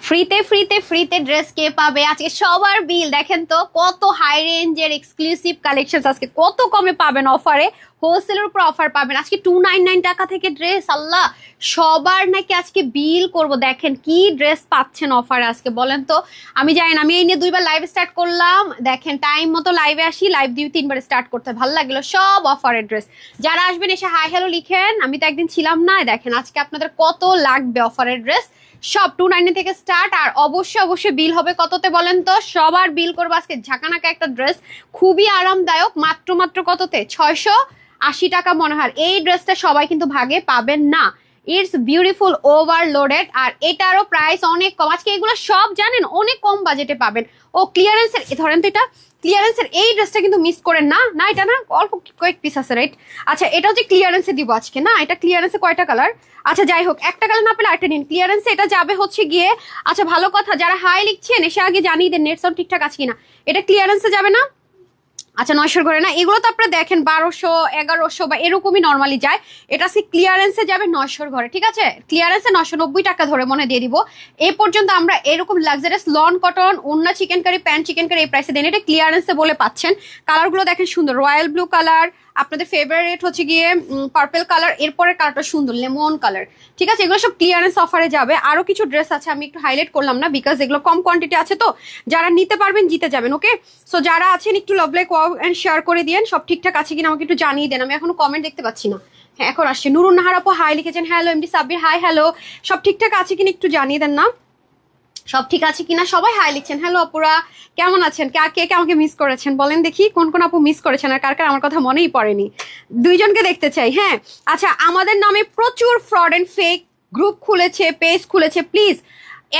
ফ্রিতে ফ্রিতে ফ্রিতে ড্রেস কে পাবে আজকে সবার বিল দেখেন তো কত হাই রেঞ্জের এক্সক্লুসিভ কালেকশন আজকে কত কমে পাবেন অফারে হোলসেলের উপর অফার পাবেন আজকে 299 টাকা থেকে ড্রেস আল্লাহ সবার নাকি আজকে বিল করব দেখেন কি ড্রেস পাচ্ছেন অফারে আজকে বলেন তো আমি জানি না আমি এই নিয়ে দুইবার লাইভ স্টার্ট করলাম দেখেন টাইম মতো লাইভে আসি লাইভ দিয়ে তিনবার স্টার্ট করতে ভালো লাগলো সব অফারের ড্রেস যারা আসবেন এসে হাই হ্যালো লিখেন আমি তো একদিন ছিলাম না দেখেন আজকে আপনাদের কত লাগবে অফারের ড্রেস সব 290 থেকে স্টার্ট আর অবশ্যই বিল হবে কততে বলেন তো সবার বিল করবো আজকে ঝাঁকানাকা একটা ড্রেস খুবই আরামদায়ক মাত্র কততে 680 টাকা মনে হয় এই ড্রেসটা সবাই কিন্তু ভাগে পাবেন না ইটস বিউটিফুল ওভারলোডেড আর এটারও প্রাইস অনেক কম আজকে এগুলো সব জানেন অনেক কম বাজেটে পাবেন ও ক্লিয়ারেন্সের ধরেন তো এটা ক্লিয়ারেন্সের এই ড্রেসটা কিন্তু মিস করেন না এটা না অল্প কয়েক পিস আছে রাইট আচ্ছা এটা হচ্ছে ক্লিয়ারেন্সে দিব আজকে না এটা ক্লিয়ারেন্সে কয়টা কালার আচ্ছা যাই হোক একটা কালার না পেলে আরেকটা নিন ক্লিয়ারেন্সে এটা যাবে হচ্ছে গিয়ে আচ্ছা ভালো কথা যারা হাই লিখছেন এসে আগে জানিয়ে দেন নেট সাউন্ড ঠিকঠাক আছে কিনা এটা ক্লিয়ারেন্সে যাবে না আচ্ছা 900 করে না এগুলো তো আপনারা দেখেন 1200 1100 বা এরকমই নর্মালি যায় এটা সে ক্লিয়ারেন্সে যাবে 900 ঘরে ঠিক আছে ক্লিয়ারেন্সে 990 টাকা ধরে মনে দিয়ে দিব এই পর্যন্ত আমরা এরকম লাক্সারিয়াস লন কটন ওন্না chicken curry pant chicken curry এই প্রাইসে দেন এটা ক্লিয়ারেন্সে বলে পাচ্ছেন কালারগুলো দেখেন সুন্দর রয়্যাল ব্লু কালার আপনাদের ফেভারিট হচ্ছে গিয়ে পার্পল কালার এরপরের কালারটা সুন্দর লেমন কালার ঠিক আছে এগুলো সব ক্লিয়ারেন্স অফারে যাবে আরো কিছু ড্রেস আছে আমি একটু হাইলাইট করলাম না বিকজ এগুলো কম কোয়ান্টিটি আছে তো যারা নিতে পারবেন জিতে যাবেন ওকে সো যারা আছেন একটু love like wow and share করে দিয়েন সব ঠিকঠাক আছে কিনা আমাকে একটু জানিয়ে দেন আমি এখনো কমেন্ট দেখতে পাচ্ছি না হ্যাঁ এখন আসছে নুরুন নাহার আপু হাই লিখেছেন hello MD Sabbir hi hello সব ঠিকঠাক আছে কিনা একটু জানিয়ে দেন না সব ঠিক আছে কিনা সবাই হাই লিখছেন হ্যালো আপুরা কেমন আছেন কে আমাকে মিস করেছেন বলেন দেখি কোন কোন আপু মিস করেছেন আর কার কার আমার কথা মনেই পড়েনি দুইজনকে দেখতে চাই হ্যাঁ আচ্ছা আমাদের নামে প্রচুর ফ্রড এন্ড ফেক গ্রুপ খুলেছে পেজ খুলেছে প্লিজ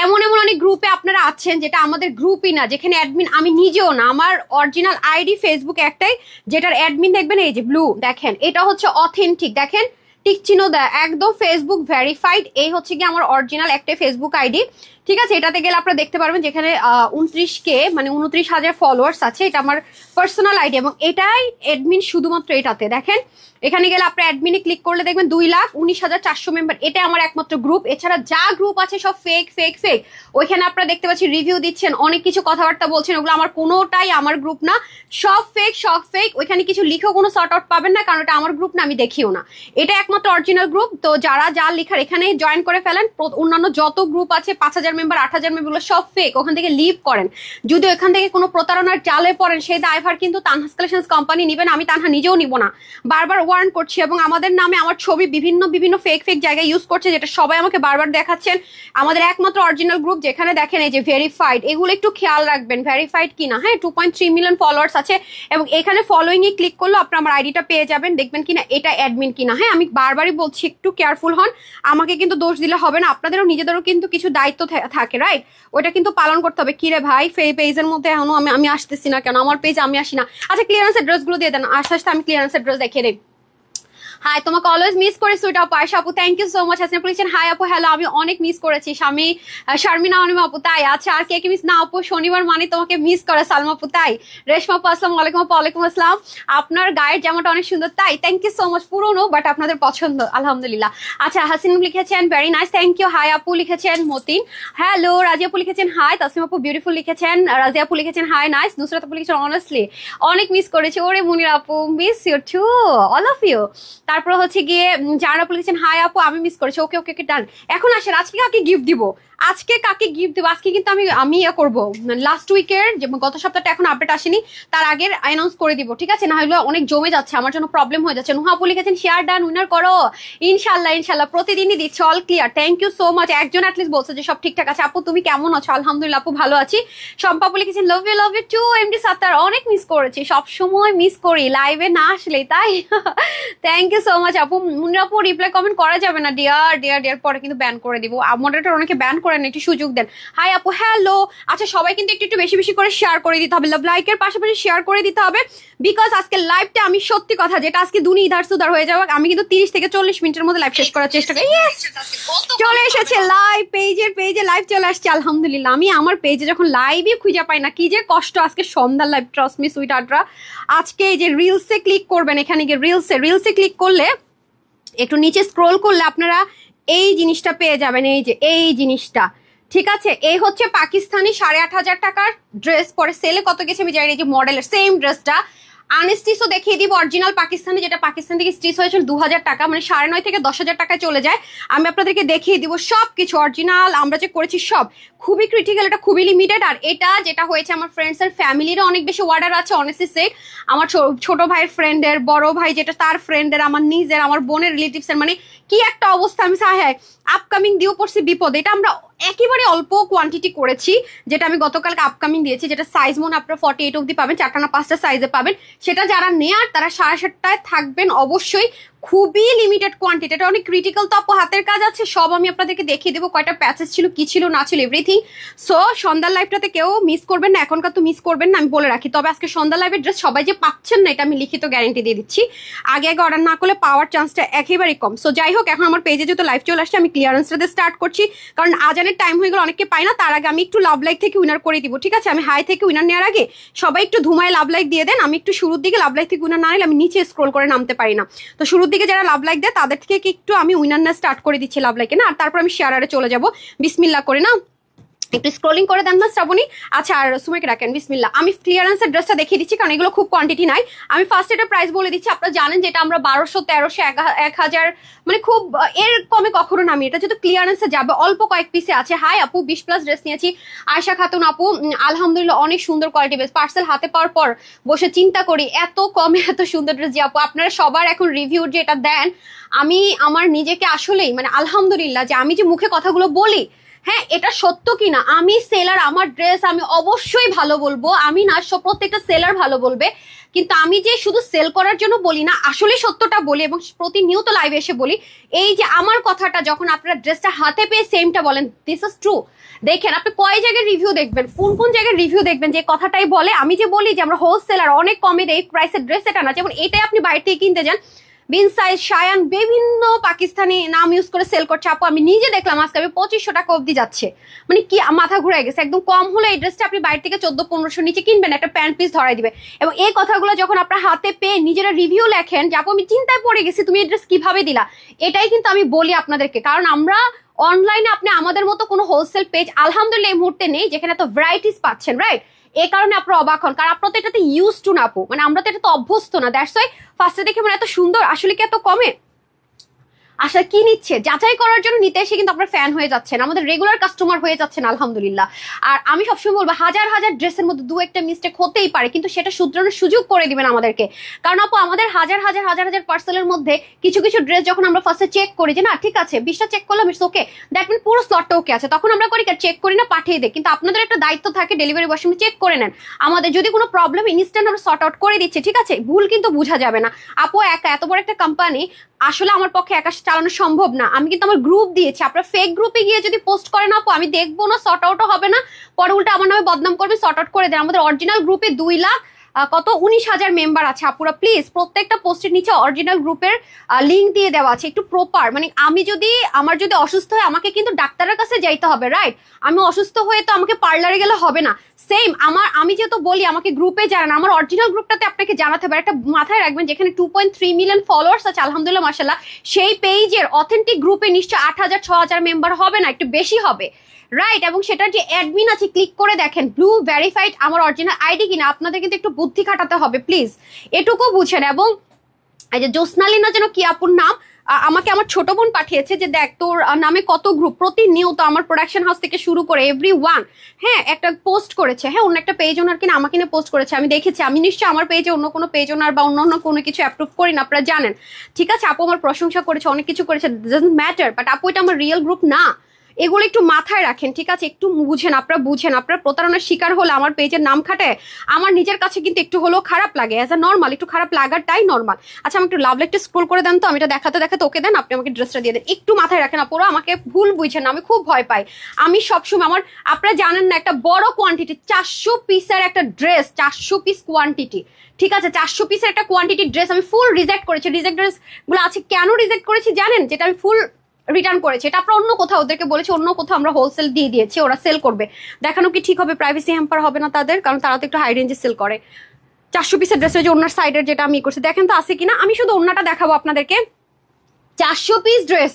এমন অনেক গ্রুপে আপনারা আছেন যেটা আমাদের গ্রুপই না যেখানে অ্যাডমিন আমি নিজেও না আমার অরিজিনাল আইডি ফেসবুক একটাই যেটার অ্যাডমিন দেখবেন এই যে ব্লু দেখেন এটা হচ্ছে অথেন্টিক দেখেন টিক চিহ্ন দেয় একদম ফেসবুক ভেরিফাইড এই হচ্ছে কি আমার অরিজিনাল একটা ফেসবুক আইডি ঠিক আছে এটাতে গেলে আপনারা দেখতে পারবেন যেখানে 29K মানে 29,000 ফলোয়ার্স আছে এটা আমার পার্সোনাল আইডি এবং এটাই অ্যাডমিন শুধুমাত্র এটাতে দেখেন এখানে গেলে আপনার অ্যাডমিনে ক্লিক করলে দেখবেন 2,19,400 মেম্বার এটা আমার একমাত্র গ্রুপ এছাড়া যা গ্রুপ আছে সব ফেক ওইখানে আপনারা দেখতে পাচ্ছেন রিভিউ দিচ্ছেন অনেক কিছু কথাবার্তা বলছেন ওগুলো আমার কোনোটাই আমার গ্রুপ না সব ফেক ওইখানে কিছু লিখেও কোনো সর্ট আউট পাবেন না কারণ এটা আমার গ্রুপ না আমি দেখিও না এটা একমাত্র অরিজিনাল গ্রুপ তো যারা যা লেখার এখানে জয়েন করে ফেলেন অন্যান্য যত গ্রুপ আছে 5,000 মেম্বার 8,000 মেম্বার সব ফেক ওখান থেকে লিভ করেন যদি এখান থেকে কোনো প্রতারণার জালে পড়েন সেই দায়ভার কিন্তু তানহাস কালেকশনস কোম্পানি নেবেন আমি তানহা নিজেও নিব না বারবার ওয়ার্ন করছি এবং আমাদের নামে আমার ছবি বিভিন্ন ফেক জায়গায় ইউজ করছে যেটা সবাই আমাকে বারবার দেখাচ্ছেন আমাদের একমাত্র অরিজিনাল গ্রুপ যেখানে দেখেন এই যে ভেরিফাইড এগুলো একটু খেয়াল রাখবেন ভেরিফাইড কিনা হ্যাঁ 2.3 মিলিয়ন ফলোয়ার্স আছে এবং এখানে ফলোইং এ ক্লিক করলে আপনারা আমার আইডিটা পেয়ে যাবেন দেখবেন কিনা এটা অ্যাডমিন কিনা হ্যাঁ আমি বারবারই বলছি একটু কেয়ারফুল হন আমাকে কিন্তু দোষ দিলে হবে না আপনাদেরও নিজেদেরও কিন্তু কিছু দায়িত্ব থাকে রাইট ওইটা কিন্তু পালন করতে হবে কিরে ভাই পেজের মধ্যে এখনো আমি আসতেছি না কেন আমার পেজ আমি আসি না আচ্ছা ক্লিয়ারেন্সের ড্রেসগুলো দিয়ে দেন আস্তে আমি ক্লিয়ারেন্সের ড্রেস দেখিয়ে দিই হাই তোমাকে অলওয়েজ মিস করে সুইট আপু আয়শা আপু thank you so much Hasina বলেছেন হাই আপু হ্যালো আমি অনেক মিস করেছি স্বামী শারমিনা অনিমা আপু তাই আচ্ছা আর কে মিস না আপু শনিবার মানে তোমাকে মিস করে সালমা আপু তাই রেশমা আপু আসসালামু আলাইকুম আপু ওয়ালাইকুম আসসালাম আপনার গায়ের জামাটা অনেক সুন্দর তাই থ্যাংক ইউ সো মাচ পুরনো বাট আপনাদের পছন্দ আলহামদুলিল্লাহ আচ্ছা হাসিন লিখেছেন very nice thank you hi আপু লিখেছেন মতিন হ্যালো রাজিয়া আপু লিখেছেন হাই তাসলিম আপু বিউটিফুল লিখেছেন রাজিয়া আপু লিখেছেন হাই নাইস নুসরাত আপু লিখেছেন অনেস্টলি অনেক মিস করেছি ওরে মুনির আপু miss you too all of you তারপর হচ্ছে গিয়ে যারা আপু লিখেছেন হাই আপু আমি মিস করেছি ওকে ডান এখন আসেন আজকে কাকে গিফট দিব আজকে কিন্তু আমি ইয়ে করবো লাস্ট উইকের গত সপ্তাহটা এখন আপডেট আসেনি তার আগের অ্যানাউন্স করে দিব ঠিক আছে না হলে অনেক জমে যাচ্ছে আমার জন্য প্রবলেম হয়ে যাচ্ছে নুহা আপু লিখেছেন শেয়ার ডান উইনার করো ইনশাল্লাহ প্রতিদিনই দিচ্ছে all clear thank you so much একজন অ্যাটলিস্ট বলছে যে সব ঠিকঠাক আছে আপু তুমি কেমন আছো আলহামদুলিল্লাহ আপু ভালো আছি শম্পা আপু লিখেছেন love you too MD Sattar অনেক মিস করেছি সবসময় মিস করি লাইভে না আসলে তাই থ্যাংক ইউ সো মাচ আপু মুনির আপু রিপ্লাই কমেন্ট করা যাবে না ডিয়ার পরে কিন্তু ব্যান করে দিব মডারেটর অনেকে ব্যান করেন একটু সুযোগ দেন হাই আপু হ্যালো আচ্ছা সবাই কিন্তু একটু বেশি করে শেয়ার করে দিতে হবে লাইকের পাশাপাশি শেয়ার করে দিতে হবে বিকজ আজকে লাইভটা আমি সত্যি কথা যেটা আজকে দুনি ইধার সুধার হয়ে যাবে আমি কিন্তু 30 থেকে 40 মিনিটের মধ্যে লাইভ শেষ করার চেষ্টা করি চলে এসেছে লাইভ পেজে লাইভ চলে আসছে আলহামদুলিল্লাহ আমি আমার পেজে যখন লাইভই খুঁজে পাই না কি যে কষ্ট আজকে সন্ধ্যার লাইভ ট্রাস্ট মি সুইট আড্রা আজকে এই যে রিলসে ক্লিক করবেন এখানে গিয়ে রিলসে ক্লিক করলে একটু নিচে স্ক্রোল করলে আপনারা এই জিনিসটা পেয়ে যাবেন এই যে এই জিনিসটা ঠিক আছে, এই হচ্ছে পাকিস্তানি 8,500 টাকার ড্রেস, পরে সেলে কত গেছে আমি জানি, যে মডেলের সেম ড্রেসটা আনস্টিচও দেখিয়ে দিব, অরিজিনাল পাকিস্তানি, যেটা পাকিস্তান থেকে স্টিচ হয়েছিল 2,000 টাকা, মানে 9.5 থেকে 10,000 টাকায় চলে যায়। আমি আপনাদেরকে দেখিয়ে দিব সবকিছু অরিজিনাল আমরা যে করেছি সব, খুবই ক্রিটিক্যাল, এটা খুবই লিমিটেড। আর এটা যেটা হয়েছে আমার ফ্রেন্ডস এর ফ্যামিলিরও অনেক বেশি অর্ডার আছে, অনেস্টলি সেড, আমার ছোট ভাইয়ের ফ্রেন্ডের, বড় ভাই যেটা তার ফ্রেন্ডের, আমার নিজের, আমার বোনের রিলেটিভস এর, মানে কি একটা অবস্থা। আমি হ্যাঁ আপকামিং দিয়েও পড়ছি বিপদ। এটা আমরা একেবারে অল্প কোয়ান্টিটি করেছি, যেটা আমি গতকালকে আপকামিং দিয়েছি, যেটা সাইজ মনে আপনারা 48 অব্দি পাবেন, 4টা না 5টা সাইজে পাবেন। সেটা যারা নেয়ার তারা 7.5টায় থাকবেন অবশ্যই, খুবই লিমিটেড কোয়ান্টিটি, এটা অনেক ক্রিটিক্যাল। তো আপু হাতের কাজ আছে, সব আমি আপনাদেরকে দেখিয়ে দেবো, কয়টা প্যাচেস ছিল, কি ছিল না ছিল, এভরিথিং। সো সন্ধ্যার লাইভটাতে কেউ মিস করবেন না, এখনকার তো মিস করবেন না, আমি বলে রাখি। তবে আজকে সন্ধ্যার লাইভের ড্রেস সবাই যে পাচ্ছেন না, এটা আমি লিখিত গ্যারেন্টি দিয়ে দিচ্ছি। আগে অর্ডার না করলে পাওয়ার চান্সটা একেবারেই কম। সো যাই হোক, এখন আমার পেজে যেহেতু লাইভ চলে আসছে, আমি ক্লিয়ারেন্সটাতে স্টার্ট করছি, কারণ আজানের টাইম হয়ে গেলে অনেকে পাই না। তার আগে আমি একটু লাভ লাইক থেকে উইনার করে দিব, ঠিক আছে? আমি হাই থেকে উইনার নেওয়ার আগে সবাই একটু ধুমায় লাভ লাইক দিয়ে দেন। আমি একটু শুরুর দিকে লাভ লাইক থেকে উইনার না নিলে আমি নিচে স্ক্রোল করে নামতে পারি না। তো শুরুর দিকে যারা লাভ লাইক দেয় তাদের থেকে একটু আমি উইনার না স্টার্ট করে দিচ্ছি লাভ লাইকে না, আর তারপর আমি শেয়ারে চলে যাব। বিসমিল্লাহ করে না, একটু স্ক্রলিং করে দেন না শ্রাবণী। আচ্ছা, আর সুমাইকে রাখেন। বিসমিল্লাহ। আমি ক্লিয়ারেন্সের ড্রেসটা দেখিয়ে দিচ্ছি, কারণ এগুলো খুব কোয়ান্টিটি নাই। আমি ফার্স্ট এটার প্রাইস বলে দিচ্ছি। আপনারা জানেন যেটা আমরা 1200, 1300, 1000, মানে খুব এর কমে কখনো নামি। এটা যেহেতু ক্লিয়ারেন্সে যাবে, অল্প কয়েক পিসে আছে। হাই আপু, 20+ ড্রেস নিয়েছি। আয়শা খাতুন আপু, আলহামদুলিল্লাহ অনেক সুন্দর কোয়ালিটি বেস। পার্সেল হাতে পাওয়ার পর বসে চিন্তা করি এত কমে এত সুন্দর ড্রেস। যে আপু আপনারা সবার এখন রিভিউ যে এটা দেন, আমি আমার নিজেকে আসলেই মানে আলহামদুলিল্লাহ যে আমি যে মুখে কথাগুলো বলি, হ্যাঁ এটা সত্য কিনা। আমি সেলার, আমার ড্রেস আমি অবশ্যই ভালো বলবো, আমি না প্রত্যেকটা সেলার ভালো বলবে, কিন্তু আমি যে শুধু সেল করার জন্য বলি না, আসলে সত্যটা বলি এবং প্রতিনিয়ত লাইভে এসে বলি। এই যে আমার কথাটা যখন আপনারা ড্রেসটা হাতে পেয়ে সেমটা বলেন, দিস ইজ ট্রু। দেখেন আপনি কয় জায়গায় রিভিউ দেখবেন, কোন কোন জায়গায় রিভিউ দেখবেন যে কথাটাই বলে। আমি যে বলি যে আমরা হোলসেলার, অনেক কমে দেই প্রাইসের ড্রেস, এটা না। যেমন এটাই আপনি বাইরে থেকে কিনতে যান, বিন সাইজ, শায়ান, বিভিন্ন পাকিস্তানি নাম ইউজ করে সেল করছে। আপু আমি নিজে দেখলাম আজকে আমি 2500 টাকা অব্দি যাচ্ছে, মানে কি মাথা ঘুরে গেছে একদম। কম হলে এই ড্রেসটা আপনি বাইরে থেকে 1400-1500 নিচে কিনবেন, একটা প্যান্ট পিস ধরাই দিবে। এবং এই কথাগুলো যখন আপনার হাতে পেয়ে নিজেরা রিভিউ লেখেন যে আপু আমি চিন্তায় পড়ে গেছি, তুমি এই ড্রেস কিভাবে দিলা, এটাই কিন্তু আমি বলি আপনাদেরকে। কারণ আমরা অনলাইনে আপনি আমাদের মতো কোনো হোলসেল পেজ আলহামদুলিল্লাহ এই মুহূর্তে নেই যেখানে তো ভ্যারাইটিস পাচ্ছেন, রাইট? এই কারণে আপনারা অবাক হন, কারণ আপনারা তো এটাতে ইউজ টু না আপু, মানে আমরা তো এটা তো অভ্যস্ত না। দ্যাটস ওয়াই ফার্স্টে দেখে মানে এত সুন্দর, আসলে কি এত কমে? আসলে কি নিচ্ছে যাচাই করার জন্য নিতে এসে কিন্তু আপনার ফ্যান হয়ে যাচ্ছেন, আমাদের রেগুলার কাস্টমার হয়ে যাচ্ছেন আলহামদুলিল্লাহ। আর আমি সবসময় বলবো, হাজার হাজার ড্রেসের মধ্যে দু একটা মিস্টেক হতেই পারে, কিন্তু সেটা শুধরানোর সুযোগ করে দিবেন আমাদেরকে। কারণ আপু আমাদের হাজার হাজার হাজার হাজার পার্সেলের মধ্যে কিছু কিছু ড্রেস যখন আমরা ফার্স্টে চেক করি যে না ঠিক আছে, 20টা চেক করলাম ইটস ওকে, দেখবেন পুরো স্লটটা ওকে আছে, তখন আমরা করি চেক করি না, পাঠিয়ে দেয়। কিন্তু আপনাদের একটা দায়িত্ব থাকে, ডেলিভারি বয়ের সঙ্গে চেক করে নেন। আমাদের যদি কোনো প্রবলেম ইনস্ট্যান্ট আমরা সর্ট আউট করে দিচ্ছি, ঠিক আছে? ভুল কিন্তু বোঝা যাবে না। আপু একা এত বড় একটা কোম্পানি আসলে আমার পক্ষে একা চালানো সম্ভব না। আমি কিন্তু আমার গ্রুপ দিয়েছি, আপনার ফেক গ্রুপে গিয়ে যদি পোস্ট করেন আপু, আমি দেখবো না, সর্ট আউটও হবে না, পরে উল্টা আমার নামে বদনাম করবে, সর্ট আউট করে দেন। আমাদের অরিজিনাল গ্রুপে 19,000 মেম্বার আছে আপুরা। প্লিজ প্রত্যেকটা পোস্টের নিচে অরিজিনাল গ্রুপের লিঙ্ক দিয়ে দেওয়া আছে, একটু প্রপার। মানে আমার যদি অসুস্থ হয় আমাকে কিন্তু ডাক্তারের কাছে যাইতে হবে, রাইট? আমি অসুস্থ হয়ে তো আমাকে পার্লারে গেলে হবে না। সেম আমি যেহেতু বলি আমাকে গ্রুপে জানান, আমার অরিজিনাল গ্রুপটাতে আপনাকে জানাতে হবে। একটা মাথায় রাখবেন, যেখানে 2.3 মিলিয়ন ফলোয়ার্স আছে আলহামদুলিল্লাহ মাশাআল্লাহ, সেই পেজের অথেন্টিক গ্রুপে নিশ্চয় 8,000-6,000 মেম্বার হবে না, একটু বেশি হবে, রাইট? এবং সেটার যে অ্যাডমিন আছে ক্লিক করে দেখেন ব্লু ভেরিফাইড আমার অরিজিনাল আইডি কিনা। আপনাদের কিন্তু একটু বুদ্ধি খাটাতে হবে প্লিজ, এটুকু বুঝেন। এবং এই যে জ্যোৎস্নালীনা যেন কি আপুর নাম, আমাকে আমার ছোট বোন পাঠিয়েছে যে দেখ তোর নামে কত গ্রুপ, প্রতিনিয়ত আমার প্রোডাকশন হাউস থেকে শুরু করে এভরিওয়ান, হ্যাঁ একটা পোস্ট করেছে, হ্যাঁ অন্য একটা পেজ ওনার কিনা আমাকে নিয়ে পোস্ট করেছে, আমি দেখেছি। আমি নিশ্চয়ই আমার পেজে অন্য কোনো পেজ ওনার বা অন্য কোনো কিছু অ্যাপ্রুভ করি না, আপনারা জানেন, ঠিক আছে? আপু আমার প্রশংসা করেছে, অনেক কিছু করেছে, ডাজন্ট ম্যাটার, বাট আপু এটা আমার রিয়েল গ্রুপ না। এগুলো একটু মাথায় রাখেন, ঠিক আছে? একটু বুঝেন, আপনারা প্রতারণার শিকার হলে আমার পেজের নাম খাটে, আমার নিজের কাছে কিন্তু একটু হলেও খারাপ লাগে, অ্যাজ আ নর্মাল একটু খারাপ লাগাটাই নর্মাল। আচ্ছা আমি একটু লাভ লাইকটা স্ক্রল করে দেন তো, আমি এটা দেখাতে দেখাতে ওকে দেন, আপনি আমাকে ড্রেসটা দিয়ে দেন। একটু মাথায় রাখেন আপুরা, আমাকে ভুল বুঝছেন না, আমি খুব ভয় পাই। আমি সবসময় আপনারা জানেন না, একটা বড় কোয়ান্টিটি 400 পিসের একটা ড্রেস, 400 পিস কোয়ান্টিটি, ঠিক আছে? 400 পিসের একটা কোয়ান্টিটি ড্রেস আমি ফুল রিজেক্ট করেছি। রিজেক্ট ড্রেস গুলো আছে, কেন রিজেক্ট করেছি জানেন? যেটা আমি ফুল রিটার্ন করেছে, এটা আপনার অন্য কোথাও ওদেরকে বলেছে, অন্য কোথাও আমরা হোলসেল দিয়ে দিয়েছি, ওরা সেল করবে। দেখানো কি ঠিক হবে? প্রাইভেসি হ্যাম্পার হবে না তাদের? কারণ তারা তো একটু হাই রেঞ্জে সেল করে। 400 পিসের ড্রেসের যে ওনার সাইডের যেটা আমি করছি, দেখেন তো আছে কিনা। আমি শুধু ওনাটা দেখাবো আপনাদেরকে। 400 পিস ড্রেস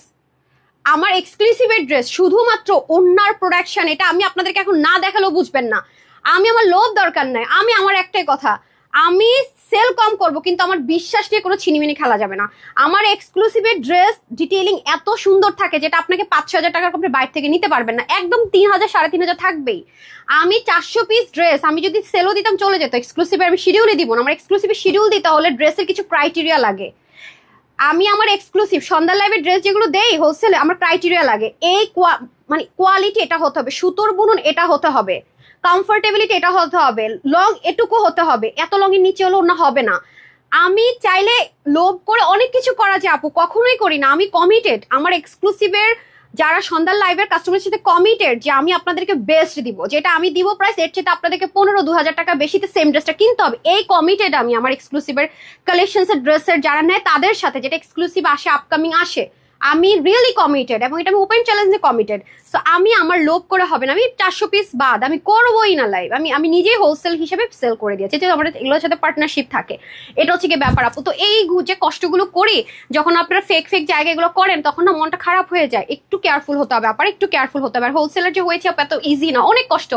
আমার এক্সক্লুসিভের ড্রেস শুধুমাত্র ওন্নার প্রোডাকশন, এটা আমি আপনাদেরকে এখন না দেখালেও বুঝবেন না। আমি আমার লোভ দরকার নাই, আমি আমার একটাই কথা, আমি সেল কম করব কিন্তু আমার বিশ্বাস নিয়ে কোনো ছিনিমিনি খেলা যাবে না। আমার এক্সক্লুসিভের ড্রেস ডিটেইলিং এত সুন্দর থাকে যেটা আপনাকে 5-6 হাজার টাকার কমে বাইরে থেকে নিতে পারবেন না, একদম 3,000 3,500 থাকবেই। আমি 400 পিস ড্রেস আমি যদি সেলও দিতাম চলে যেত, এক্সক্লুসিভের আমি শিডিউলই দিব না। আমার এক্সক্লুসিভের শিডিউল দিতে হলে ড্রেসের কিছু ক্রাইটেরিয়া লাগে। আমি আমার এক্সক্লুসিভ সন্ধ্যা লাইভের ড্রেস যেগুলো দেই হোলসেলে, আমার ক্রাইটেরিয়া লাগে এই মানে কোয়ালিটি এটা হতে হবে, সুতোর বুনন এটা হতে হবে, কমফোর্টেবিলিটি এটা হতে হবে, লং এটুকু হতে হবে, এত লং এর নিচে হলেও না হবে না। আমি চাইলে লোভ করে অনেক কিছু করা যায় আপু, কখনোই করি না। আমি কমিটেড, আমার এক্সক্লুসিভের যারা সন্ধ্যার লাইভের কাস্টমারের সাথে কমিটেড যে আমি আপনাদেরকে বেস্ট দিব, যেটা আমি দিব প্রাইস এর চেয়ে আপনাদেরকে 15-2,000 টাকা বেশিতে সেম ড্রেসটা কিনতে হবে। এই কমিটেড আমি আমার এক্সক্লুসিভের কালেকশনসের ড্রেসের যারা নেয় তাদের সাথে, যেটা এক্সক্লুসিভ আসে আপকামিং আসে, আমি রিয়েলি কমিটেড এবং এটা আমি ওপেন চ্যালেঞ্জে কমিটেড। সো আমি আমার লোভ করে হবে না, আমি 400 পিস বাদ আমি করবোই না লাইভ। আমি নিজেই হোলসেল হিসেবে সেল করে দিয়েছি, যে আমার এগুলোর সাথে পার্টনারশিপ থাকে। এটা হচ্ছে কি ব্যাপার আপু। তো এই যে কষ্টগুলো করি যখন আপনারা ফেক জায়গায় এগুলো করেন তখন না মনটা খারাপ হয়ে যায়। একটু কেয়ারফুল হতে হবে, আবার একটু কেয়ারফুল হতে হবে। আর হোলসেলার যে হয়েছে এত ইজি না, অনেক কষ্ট,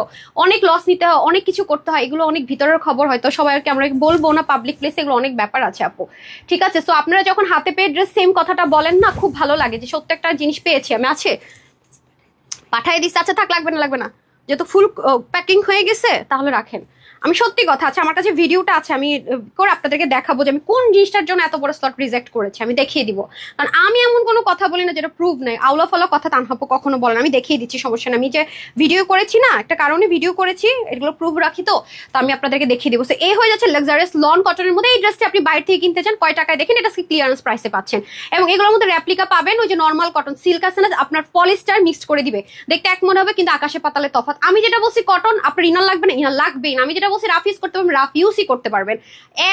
অনেক লস নিতে হয়, অনেক কিছু করতে হয়। এগুলো অনেক ভিতরের খবর, হয়তো সবাইকে আমরা বলবো না পাবলিক প্লেসে, এগুলো অনেক ব্যাপার আছে আপু, ঠিক আছে। সো আপনারা যখন হাতে পেয়ে ড্রেস সেম কথাটা বলেন না, খুব ভালো লাগে যে সত্য একটা জিনিস পেয়েছি আমি। আছে পাঠাই দিচ্ছে, আচ্ছা থাক, লাগবে না যেহেতু ফুল প্যাকিং হয়ে গেছে তাহলে রাখেন। আমি সত্যি কথা আছে, আমার কাছে ভিডিওটা আছে, আমি করে আপনাদেরকে দেখাবো যে আমি কোন জিনিসটার জন্য এত বড় স্লট রিজেক্ট করেছি, আমি দেখিয়ে দিব। কারণ আমি এমন কোনো কথা বলি না যেটা প্রুভ নাই, আউলা ফলা কথা তানহাপু কখনো বলেন, আমি দেখিয়ে দিচ্ছি, সমস্যা নেই। আমি যে ভিডিও করেছি না, একটা কারণে ভিডিও করেছি, এগুলো প্রুভ রাখি, তো আমি আপনাদেরকে দেখিয়ে দিব। এই হয়ে যাচ্ছে লাক্সারিয়াস লন কটনের মধ্যে এই ড্রেসটি আপনি বাইরে থেকে কিনতে চান কয় টাকায় দেখেন, এটা ক্লিয়ারেন্স প্রাইসে পাচ্ছেন। এবং এগুলোর মধ্যে রেপ্লিকা পাবেন, ওই যে নর্মাল কটন সিল্ক আছে না, আপনার পলিস্টার মিক্সড করে দিবে, দেখতে এক মনে হবে কিন্তু আকাশে পাতালে তফাৎ। আমি যেটা বলছি কটন, আপনার ইনার লাগবে না, ইনার লাগবেই না। আমি যেটা বলছি রাফ ইউজ করতে পারবেন, রাফ ইউজই করতে পারবেন।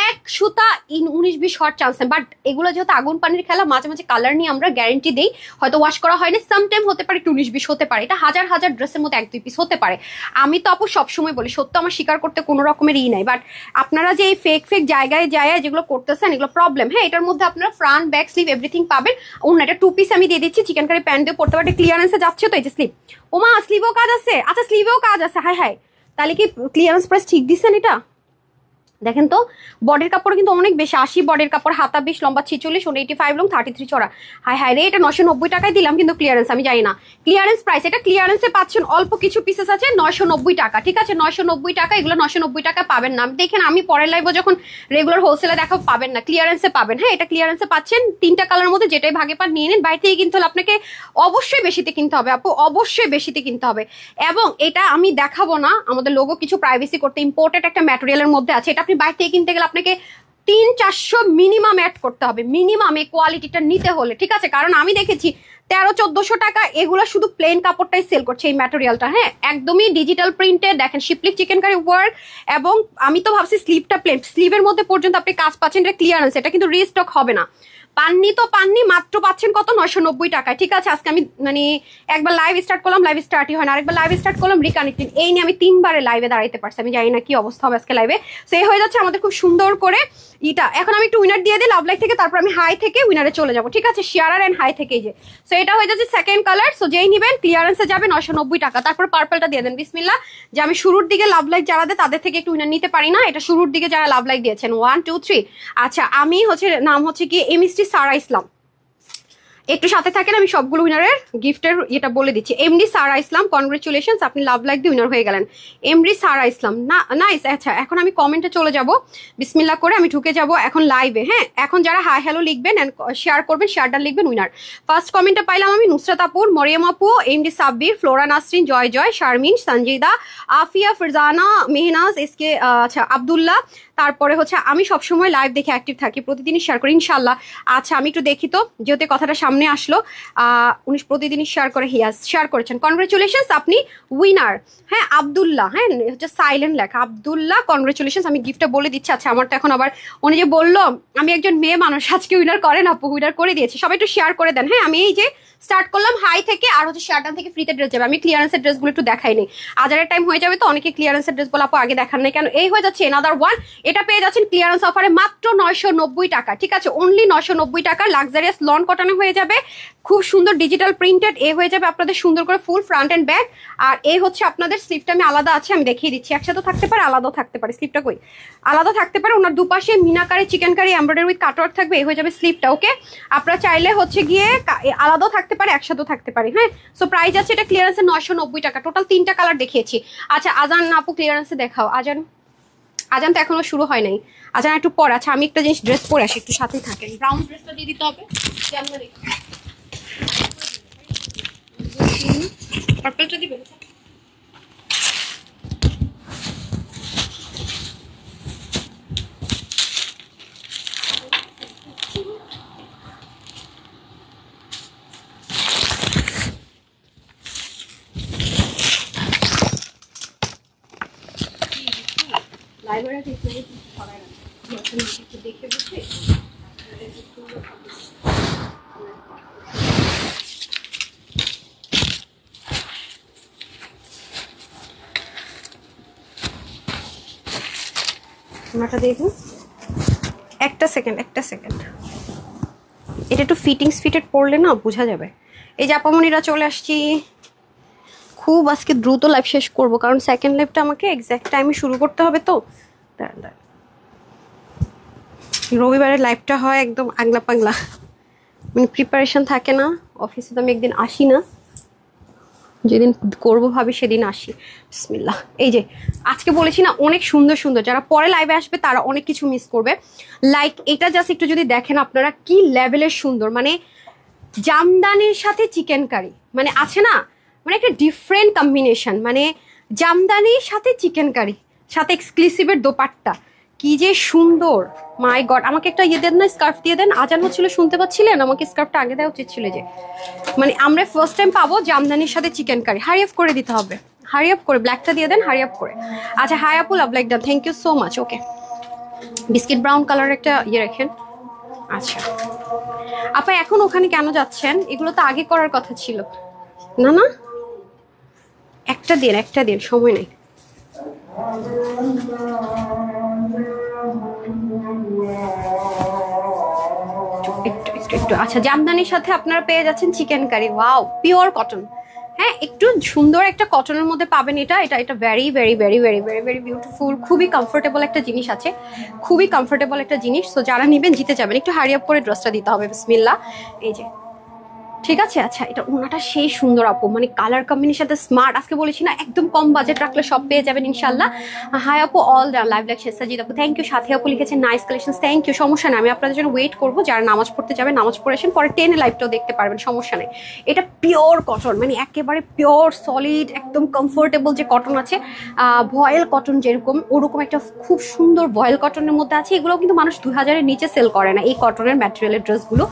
এক সুতা 19-20 হওয়ার চান্স নেই। বাট এগুলো যেহেতু আগুন পানির খেলা, মাঝে মাঝে কালার নিয়ে আমরা গ্যারেন্টি দেই, হয়তো ওয়াশ করা হয়নি, সামটাইম হতে পারে 19-20 হতে পারে, এটা হাজার ড্রেসের মধ্যে 1-2 পিস হতে পারে। আমি তো আপু সবসময় বলি সত্য আমার স্বীকার করতে কোনো রকমের নাই। বাট আপনারা যে এই ফেক জায়গায় যায় যেগুলো করতেছেন এগুলো প্রবলেম। হ্যাঁ, এটার মধ্যে আপনারা ফ্রন্ট ব্যাক স্লিভ এভরিথিং পাবেন। অন্য এটা 2 পিস আমি দিয়ে দিচ্ছি, চিকেন কারি প্যান্ট দিয়ে পড়তে পারে, ক্লিয়ারেন্সে যাচ্ছে তো। এই যে স্লিভ, ওমা স্লিভেও কাজ আছে, আচ্ছা স্লিভেও কাজ আছে, হাই তাহলে কি ক্লিয়ারেন্স প্রাইস ঠিক দিচ্ছেন? এটা দেখেন তো, বডির কাপড় কিন্তু অনেক বেশি, 80 বডির কাপড়, হাতা 20, লম্বা 46, 85 লং, 33 চড়া। হাই রে, এটা 990 টাকায় দিলাম, কিন্তু ক্লিয়ারেন্স আমি জানি না ক্লিয়ারেন্স প্রাইস। এটা ক্লিয়ারেন্সে পাচ্ছেন, অল্প কিছু পিসেস আছে, 990 টাকা, ঠিক আছে, 990 টাকা। এগুলো 990 টাকা পাবেন না। দেখেন আমি পরের লাইভে যখন রেগুলার হোলসেলে দেখাবো পাবেন না, ক্লিয়ারেন্সে পাবেন। হ্যাঁ, এটা ক্লিয়ারেন্সে পাচ্ছেন, 3টা কালারের মধ্যে যেটাই ভাগে পান নিয়ে নিন। বাইরে থেকে কিনতে হলে আপনাকে অবশ্যই বেশিতে কিনতে হবে আপু, অবশ্যই বেশিতে কিনতে হবে। এবং এটা আমি দেখাবো না, আমাদের লোগো কিছু প্রাইভেসি করতে ইম্পোর্টেড একটা ম্যাটেরিয়ালের মধ্যে আছে, এটা আপনি বাইরে থেকে কিনতে গেলে আপনাকে 300-400 মিনিমাম অ্যাড করতে হবে, মিনিমাম এই কোয়ালিটিটা নিতে হলে, ঠিক আছে। কারণ আমি দেখেছি 1300-1400 টাকা এগুলো শুধু প্লেন কাপড়টাই সেল করছে এই ম্যাটেরিয়ালটা। হ্যাঁ, একদমই ডিজিটাল প্রিন্টেড, দেখেন শিপলিক চিকেন কারি ওয়ার্ক। এবং আমি তো ভাবছি স্লিভটা প্লেন, স্লিভের মধ্যে পর্যন্ত আপনি কাজ পাচ্ছেন, এটা ক্লিয়ারেন্স, এটা কিন্তু রিস্টক হবে না। পাননি তো পাননি, মাত্র পাচ্ছেন কত, 990 টাকায়, ঠিক আছে। আজকে আমি মানে একবার লাইভ স্টার্ট করলাম, লাইভ স্টার্টই হয় না, আরেকবার লাইভ স্টার্ট করলাম, রিকানেক্টিং, এই নিয়ে আমি 3বারে লাইভে দাঁড়াইতে পারছি। আমি জানি না কি অবস্থা হবে আজকে লাইভে। সো এই হয়ে যাচ্ছে আমাদের খুব সুন্দর করে এটা। এখন আমি একটু উইনার দিয়ে দিই লাভ লাইক থেকে, তারপর আমি হাই থেকে উইনারে চলে যাবো, ঠিক আছে, শেয়ারার এন্ড হাই থেকে। যে সো এটা হয়ে যাচ্ছে সেকেন্ড কালার। সো যেই নিবেন ক্লিয়ারেন্সে যাবে 990 টাকা, তারপর পার্পলটা দিয়ে দেন বিসমিল্লাহ। যে আমি শুরুর দিকে লাভ লাইক যারা দেয় তাদের থেকে একটু উইনার নিতে পারি না, এটা শুরুর দিকে যারা লাভ লাইক দিয়েছেন 1 2 3। আচ্ছা, আমি হচ্ছে নাম হচ্ছে কি এমএসটি সারা ইসলাম, একটু সাথে থাকেন, আমি সবগুলো উইনারের গিফটের এটা বলে দিচ্ছি। এমডি সারা ইসলাম, কনগ্রেচুলেশনস, আপনি লাভ লাইক দিয়ে উইনার হয়ে গেলেন, এমডি সারা ইসলাম। না নাইস। আচ্ছা, এখন আমি কমেন্টে চলে যাব, বিসমিল্লাহ করে আমি ঢুকে যাব এখন লাইভে। হ্যাঁ, এখন যারা হাই হ্যালো লিখবেন এন্ড শেয়ার করবেন, শেয়ারটা লিখবেন উইনার। ফার্স্ট কমেন্টে পাইলাম আমি নুসরাত আপুর, মরিয়ম আপু, এমডি সাব্বির, ফ্লোরা নাসরিন, জয়, শারমিন, সঞ্জিদা, আফিয়া, ফিরজানা, মেহনাজ, এসকে, আচ্ছা আব্দুল্লাহ। তারপরে হচ্ছে আমি সবসময় লাইভ দেখে অ্যাক্টিভ থাকি, প্রতিদিনই শেয়ার করি ইনশাল্লাহ। আচ্ছা, আমি একটু দেখি তো, যেহেতু কথাটা সামনে আসলো, 19 প্রতিদিনই শেয়ার করে, হিয়াজ শেয়ার করেছেন, কনগ্রেচুলেশনস, আপনি উইনার। হ্যাঁ, আব্দুল্লাহ, হ্যাঁ হচ্ছে সাইলেন্ট লেখা, আব্দুল্লাহ, কনগ্রেচুলেশনস, আমি গিফটটা বলে দিচ্ছি। আচ্ছা, আমার তো এখন আবার উনি যে বললো আমি একজন মেয়ে মানুষ, আজকে উইনার করেন আপু, উইনার করে দিয়েছি, সবাই একটু শেয়ার করে দেন। হ্যাঁ, আমি এই যে স্টার্ট করলাম হাই থেকে, আর হচ্ছে শার্টান থেকে ফ্রিতে ড্রেস যাবে। আমি ক্লিয়ারেন্সের ড্রেসগুলো একটু দেখাই নেই, আজারের টাইম হয়ে যাবে তো অনেকে ক্লিয়ারেন্সের ড্রেস বলে আপু আগে দেখান নাই কেন। এই হয়ে যাচ্ছে এনাদার ওয়ান, এটা পেয়ে যাচ্ছেন ক্লিয়ারেন্স অফারে মাত্র 990 টাকা, ঠিক আছে, অনলি 990 টাকা। লাক্সারিয়াস লন কটনে হয়ে যাবে, খুব সুন্দর ডিজিটাল প্রিন্টেড। এ হয়ে যাবে আপনাদের সুন্দর করে ফুল ফ্রন্ট অ্যান্ড ব্যাক। আর এ হচ্ছে আপনাদের স্লিপটা আমি আলাদা আছে, আমি দেখিয়ে দিচ্ছি, একসাথে থাকতে পারে আলাদাও থাকতে পারে, স্লিপটা কই আলাদা থাকতে পারে। ওনার দুপাশে meenakari chikankari embroidery with cutwork থাকবে। এ হয়ে যাবে স্লিপটা, ওকে। আপনারা চাইলে হচ্ছে গিয়ে আলাদাও থাকতে পারে একসাথেও থাকতে পারে, হ্যাঁ। সো প্রাইস আছে এটা ক্লিয়ারেন্সে 990 টাকা, টোটাল 3টা কালার দেখিয়েছি। আচ্ছা আজান আপু ক্লিয়ারেন্সে দেখাও, আজান আজান তো এখনো শুরু হয় নাই, আজান একটু পর। আচ্ছা আমি একটা জিনিস ড্রেস পরে আসি, একটু সাথেই থাকেন। ব্রাউন ড্রেসটা দিয়ে দিতে হবে, পার্পলটা দিবেন। দেখে বুঝে ওনাটা দেখুন, একটা সেকেন্ড এটা একটু ফিটিংস ফিটেড পড়লে না বোঝা যাবে। এই যে আপামনিরা চলে আসছি, খুব আজকে দ্রুত লাইভ শেষ করব কারণ সেকেন্ড লাইভটা আমাকে এক্স্যাক্ট টাইমে শুরু করতে হবে। তো রবিবারের লাইভটা হয় একদম আগলা পাগলা, মানে প্রিপারেশন থাকে না। অফিসে তো আমি একদিন আসি না, যেদিন করবো ভাবি সেদিন আসি। বিসমিল্লাহ। এই যে আজকে বলেছি না অনেক সুন্দর সুন্দর, যারা পরে লাইভে আসবে তারা অনেক কিছু মিস করবে। লাইক এটা জাস্ট একটু যদি দেখেন আপনারা কি লেভেলের সুন্দর, মানে জামদানির সাথে চিকেন কারি, মানে আছে না, মানে একটা ডিফারেন্ট কম্বিনেশন, মানে জামদানির সাথে চিকেন কারি সাথে এক্সক্লুসিভের দোপাট্টা, কি যে সুন্দর। মাই গড, আমাকে একটা ইয়ে দেন না, স্কার্ফ দিয়ে দেন। আজান হচ্ছিল শুনতে পাচ্ছিলেন, আমাকে স্কার্ফটা আগে দেওয়া উচিত ছিল। যে মানে আমরা ফার্স্ট টাইম পাবো জামদানির সাথে চিকেন কারি। হারি আপ করে দিতে হবে, হারি আপ করে ব্ল্যাকটা দিয়ে দেন, হারি আপ করে। আচ্ছা হাই আপু love like done, thank you so much. Okay biscuit brown colour একটা ইয়ে রাখেন। আচ্ছা আপা এখন ওখানে কেন যাচ্ছেন, এগুলো তো আগে করার কথা ছিল। না না একটা দিন সময় নেই। একটু আচ্ছা জামদানির সাথে আপনারা পেয়ে যাচ্ছেন chikankari, wow pure cotton. হ্যাঁ একটু সুন্দর একটা কটনের মধ্যে পাবেন। এটা এটা এটা very very very very very very beautiful, খুবই কমফোর্টেবল একটা জিনিস আছে, খুবই কমফোর্টেবল একটা জিনিস। তো যারা নেবেন জিতে যাবেন। একটু হারি আপ করে ড্রেসটা দিতে হবে। বিসমিল্লাহ। এই যে ঠিক আছে। আচ্ছা এটা ওনাটা সেই সুন্দর আপু, মানে কালার কম্বিনেশনটা স্মার্ট। আজকে বলেছি না একদম কম বাজেট রাখলে সব পেয়ে যাবেন ইনশাল্লাহ। হাই আপু অল লাইভ লাইক শেষ সাজিদ আপু থ্যাংক ইউ। সাথে আপু লিখেছেন নাইস কালেকশন, থ্যাংক ইউ। সমস্যা নেই, আমি আপনাদের জন্য ওয়েট করবো। যারা নামাজ পড়তে যাবে নামাজ পড়ে আসেন, পরে 10 লাইভটাও দেখতে পারবেন, সমস্যা নেই। এটা পিওর কটন, মানে একেবারে পিওর সলিড একদম কমফোর্টেবল যে কটন আছে, ভয়েল কটন যেরকম ওরকম একটা খুব সুন্দর ভয়েল কটনের মধ্যে আছে। এগুলো কিন্তু মানুষ 2000-এর নিচে সেল করে না এই কটনের ম্যাটেরিয়ালের ড্রেসগুলো।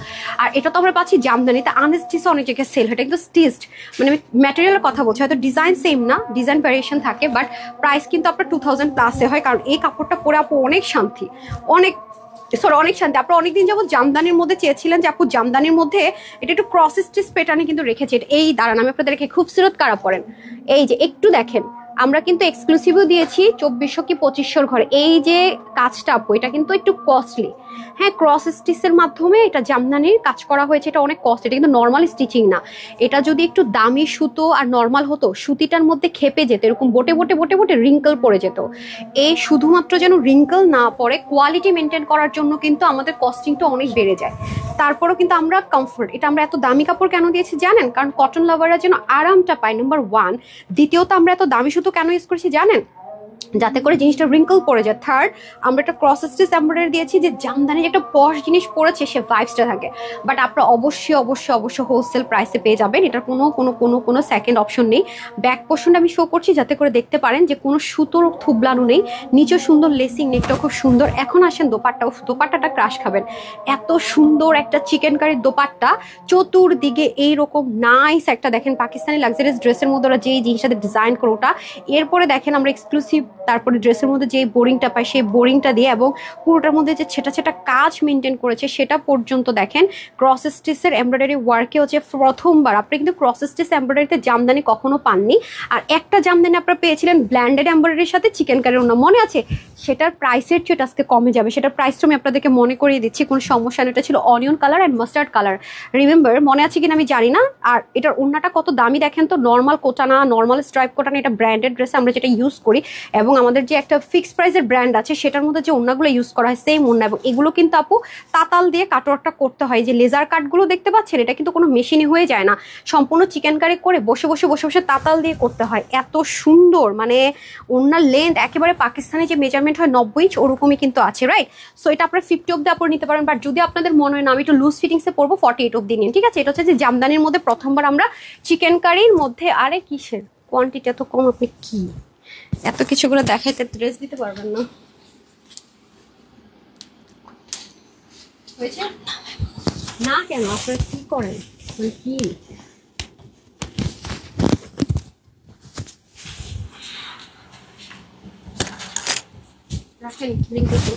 আর এটা তো আমরা পাচ্ছি জামদানিতে, আনস্টিচে অনেক জায়গায় সেল, এটা কিন্তু স্টিচড, মানে আমি ম্যাটেরিয়ালের কথা বলছি, হয়তো ডিজাইন সেম না, ডিজাইন ভ্যারিয়েশন থাকে, বাট প্রাইস কিন্তু আপনার 2000+ হয়। কারণ এই কাপড়টা পরে আপু অনেক শান্তি, অনেক শান্তি। আপনারা অনেকদিন যাবত জামদানির মধ্যে চেয়েছিলেন যে আপু জামদানির মধ্যে এটা একটু ক্রস স্টিচ প্যাটার্নে কিন্তু রেখেছে। এই দাঁড়ান আমি আপনাদেরকে খুবসুরত কারা পরেন। এই যে একটু দেখেন, আমরা কিন্তু এক্সক্লুসিভও দিয়েছি 2400 কি 2500 ঘরে। এই যে কাজটা আপু এটা কিন্তু একটু কস্টলি, হ্যাঁ ক্রস স্টিচের মাধ্যমে এটা জামদানির কাজ করা হয়েছে, এটা অনেক কস্ট, এটা কিন্তু নর্মাল স্টিচিং না। এটা যদি একটু দামি সুতো আর নর্মাল হতো, সুতিটার মধ্যে খেপে যেত, এরকম বোটে বোটে বোটে বোটে রিঙ্কল পড়ে যেত। এই শুধুমাত্র যেন রিঙ্কল না পড়ে, কোয়ালিটি মেনটেন করার জন্য কিন্তু আমাদের কস্টিংটা অনেক বেড়ে যায়। তারপরেও কিন্তু আমরা কমফোর্ট, এটা আমরা এত দামি কাপড় কেন দিয়েছি জানেন? কারণ কটন লাভাররা যেন আরামটা পায়, নাম্বার 1। দ্বিতীয়ত আমরা এত দামি সুতো কেন ইউজ করেছি জানেন? যাতে করে জিনিসটা রিঙ্কল পড়ে যায়। থার্ড, আমরা একটা ক্রস স্টিচ এমব্রয়ডারি দিয়েছি, যে জামদানি একটা পশ জিনিস পড়েছে সে ভাইবসটা থাকে। বাট আপনারা অবশ্যই অবশ্যই অবশ্যই হোলসেল প্রাইসে পেয়ে যাবেন, এটার কোনো কোনো কোনো কোনো সেকেন্ড অপশন নেই। ব্যাক পোর্শনটা আমি শো করছি যাতে করে দেখতে পারেন যে কোনো সুতোর থুবলানো নেই, নিচে সুন্দর লেসিং, নেকটা খুব সুন্দর। এখন আসেন দোপাট্টা, দোপাট্টাটা ক্রাশ খাবেন, এত সুন্দর একটা চিকেন কারির দোপাট্টা, চতুর্দিকে এইরকম নাইস একটা দেখেন পাকিস্তানি লাক্সারিয়াস ড্রেসের মধ্যে ওরা যেই জিনিসটাতে ডিজাইন করে ওটা। এরপরে দেখেন আমরা এক্সক্লুসিভ তারপরে ড্রেসের মধ্যে যে বোরিংটা পায় সেই বোরিংটা দিয়ে এবং পুরোটার মধ্যে যে ছেটা ছেটা কাজ মেনটেন করেছে সেটা পর্যন্ত দেখেন ক্রস স্টিচের এমব্রয়ডারি ওয়ার্কে হচ্ছে প্রথমবার আপনি কিন্তু ক্রস স্টিচ এমব্রয়ডারিতে জামদানি কখনো পাননি। আর একটা জামদানি আপনারা পেয়েছিলেন ব্ল্যান্ডেড এমব্রয়ডারির সাথে চিকেন কারির ওনা, মনে আছে? সেটার প্রাইসের চেয়ে আজকে কমে যাবে, সেটার প্রাইসটা আমি আপনাদেরকে মনে করিয়ে দিচ্ছি, কোনো সমস্যা নেই। এটা ছিল onion colour and mustard colour, remember, মনে আছে কিনা আমি জানি না। আর এটার ওন্নাটা কত দামি দেখেন তো, নর্মাল কোটানা, নর্মাল স্ট্রাইপ কোটানা, এটা ব্র্যান্ডেড ড্রেস আমরা যেটা ইউজ করি এবং আমাদের যে একটা ফিক্সড প্রাইসের ব্র্যান্ড আছে সেটার মধ্যে যে ওন্নাগুলো ইউজ করা হয় সেম ওন্না। এবং এগুলো কিন্তু আপু তাতাল দিয়ে কাটওয়ার্কটা করতে হয়, যে লেজার কাটগুলো দেখতে পাচ্ছেন এটা কিন্তু কোনো মেশিনে হয়ে যায় না, সম্পূর্ণ চিকেন কারি করে বসে বসে বসে বসে তাতাল দিয়ে করতে হয়। এত সুন্দর, মানে ওন্নার লেন্থ একেবারে পাকিস্তানি যে মেজারমেন্ট হয় 90 ইঞ্চ ওরকমই কিন্তু আছে, রাইট? সো এটা আপনারা 50 অব্দি আপনারা নিতে পারেন, বাট যদি আপনাদের মনে হয় না আমি একটু লুজ ফিটিংসে পরবো 48 অব্দি নিন, ঠিক আছে? এটা হচ্ছে যে জামদানির মধ্যে প্রথমবার আমরা চিকেন কারির মধ্যে, আরে কিসের কোয়ান্টিটি এত কম, আপনি কি এত কিছুগুলো দেখাইতে ড্রেস দিতে পারবেন না? হয়েছে না কেন, আপনারা কি করেন, মানে কি রাখেন লিঙ্ক করতে।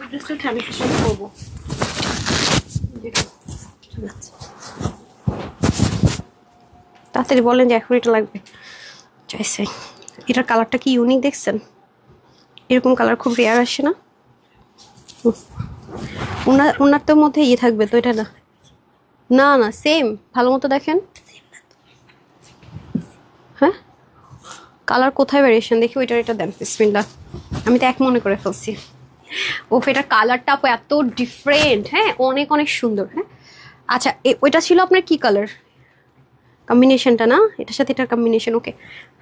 ড্রেসটা আমি পছন্দ করবো, তাড়াতাড়ি বলেন যে এখন এটা লাগবে। চাইছে এটার কালারটা কি ইউনিক দেখছেন? এরকম কালার খুব রেয়ার আসে না। ওনার তো মধ্যে ইয়ে থাকবে তো, এটা না, না না সেম, ভালো মতো দেখেন। হ্যাঁ কালার কোথায় ভ্যারিয়েশন দেখি, ওইটার এটা দেন বিসমিল্লাহ। আমি তো এক মনে করে ফেলছি। ওফ এটার কালারটা এত ডিফারেন্ট, হ্যাঁ অনেক অনেক সুন্দর। হ্যাঁ আচ্ছা ওইটা ছিল আপনার কি কালার কম্বিনেশনটা, না এটার সাথে এটার কম্বিনেশন, ওকে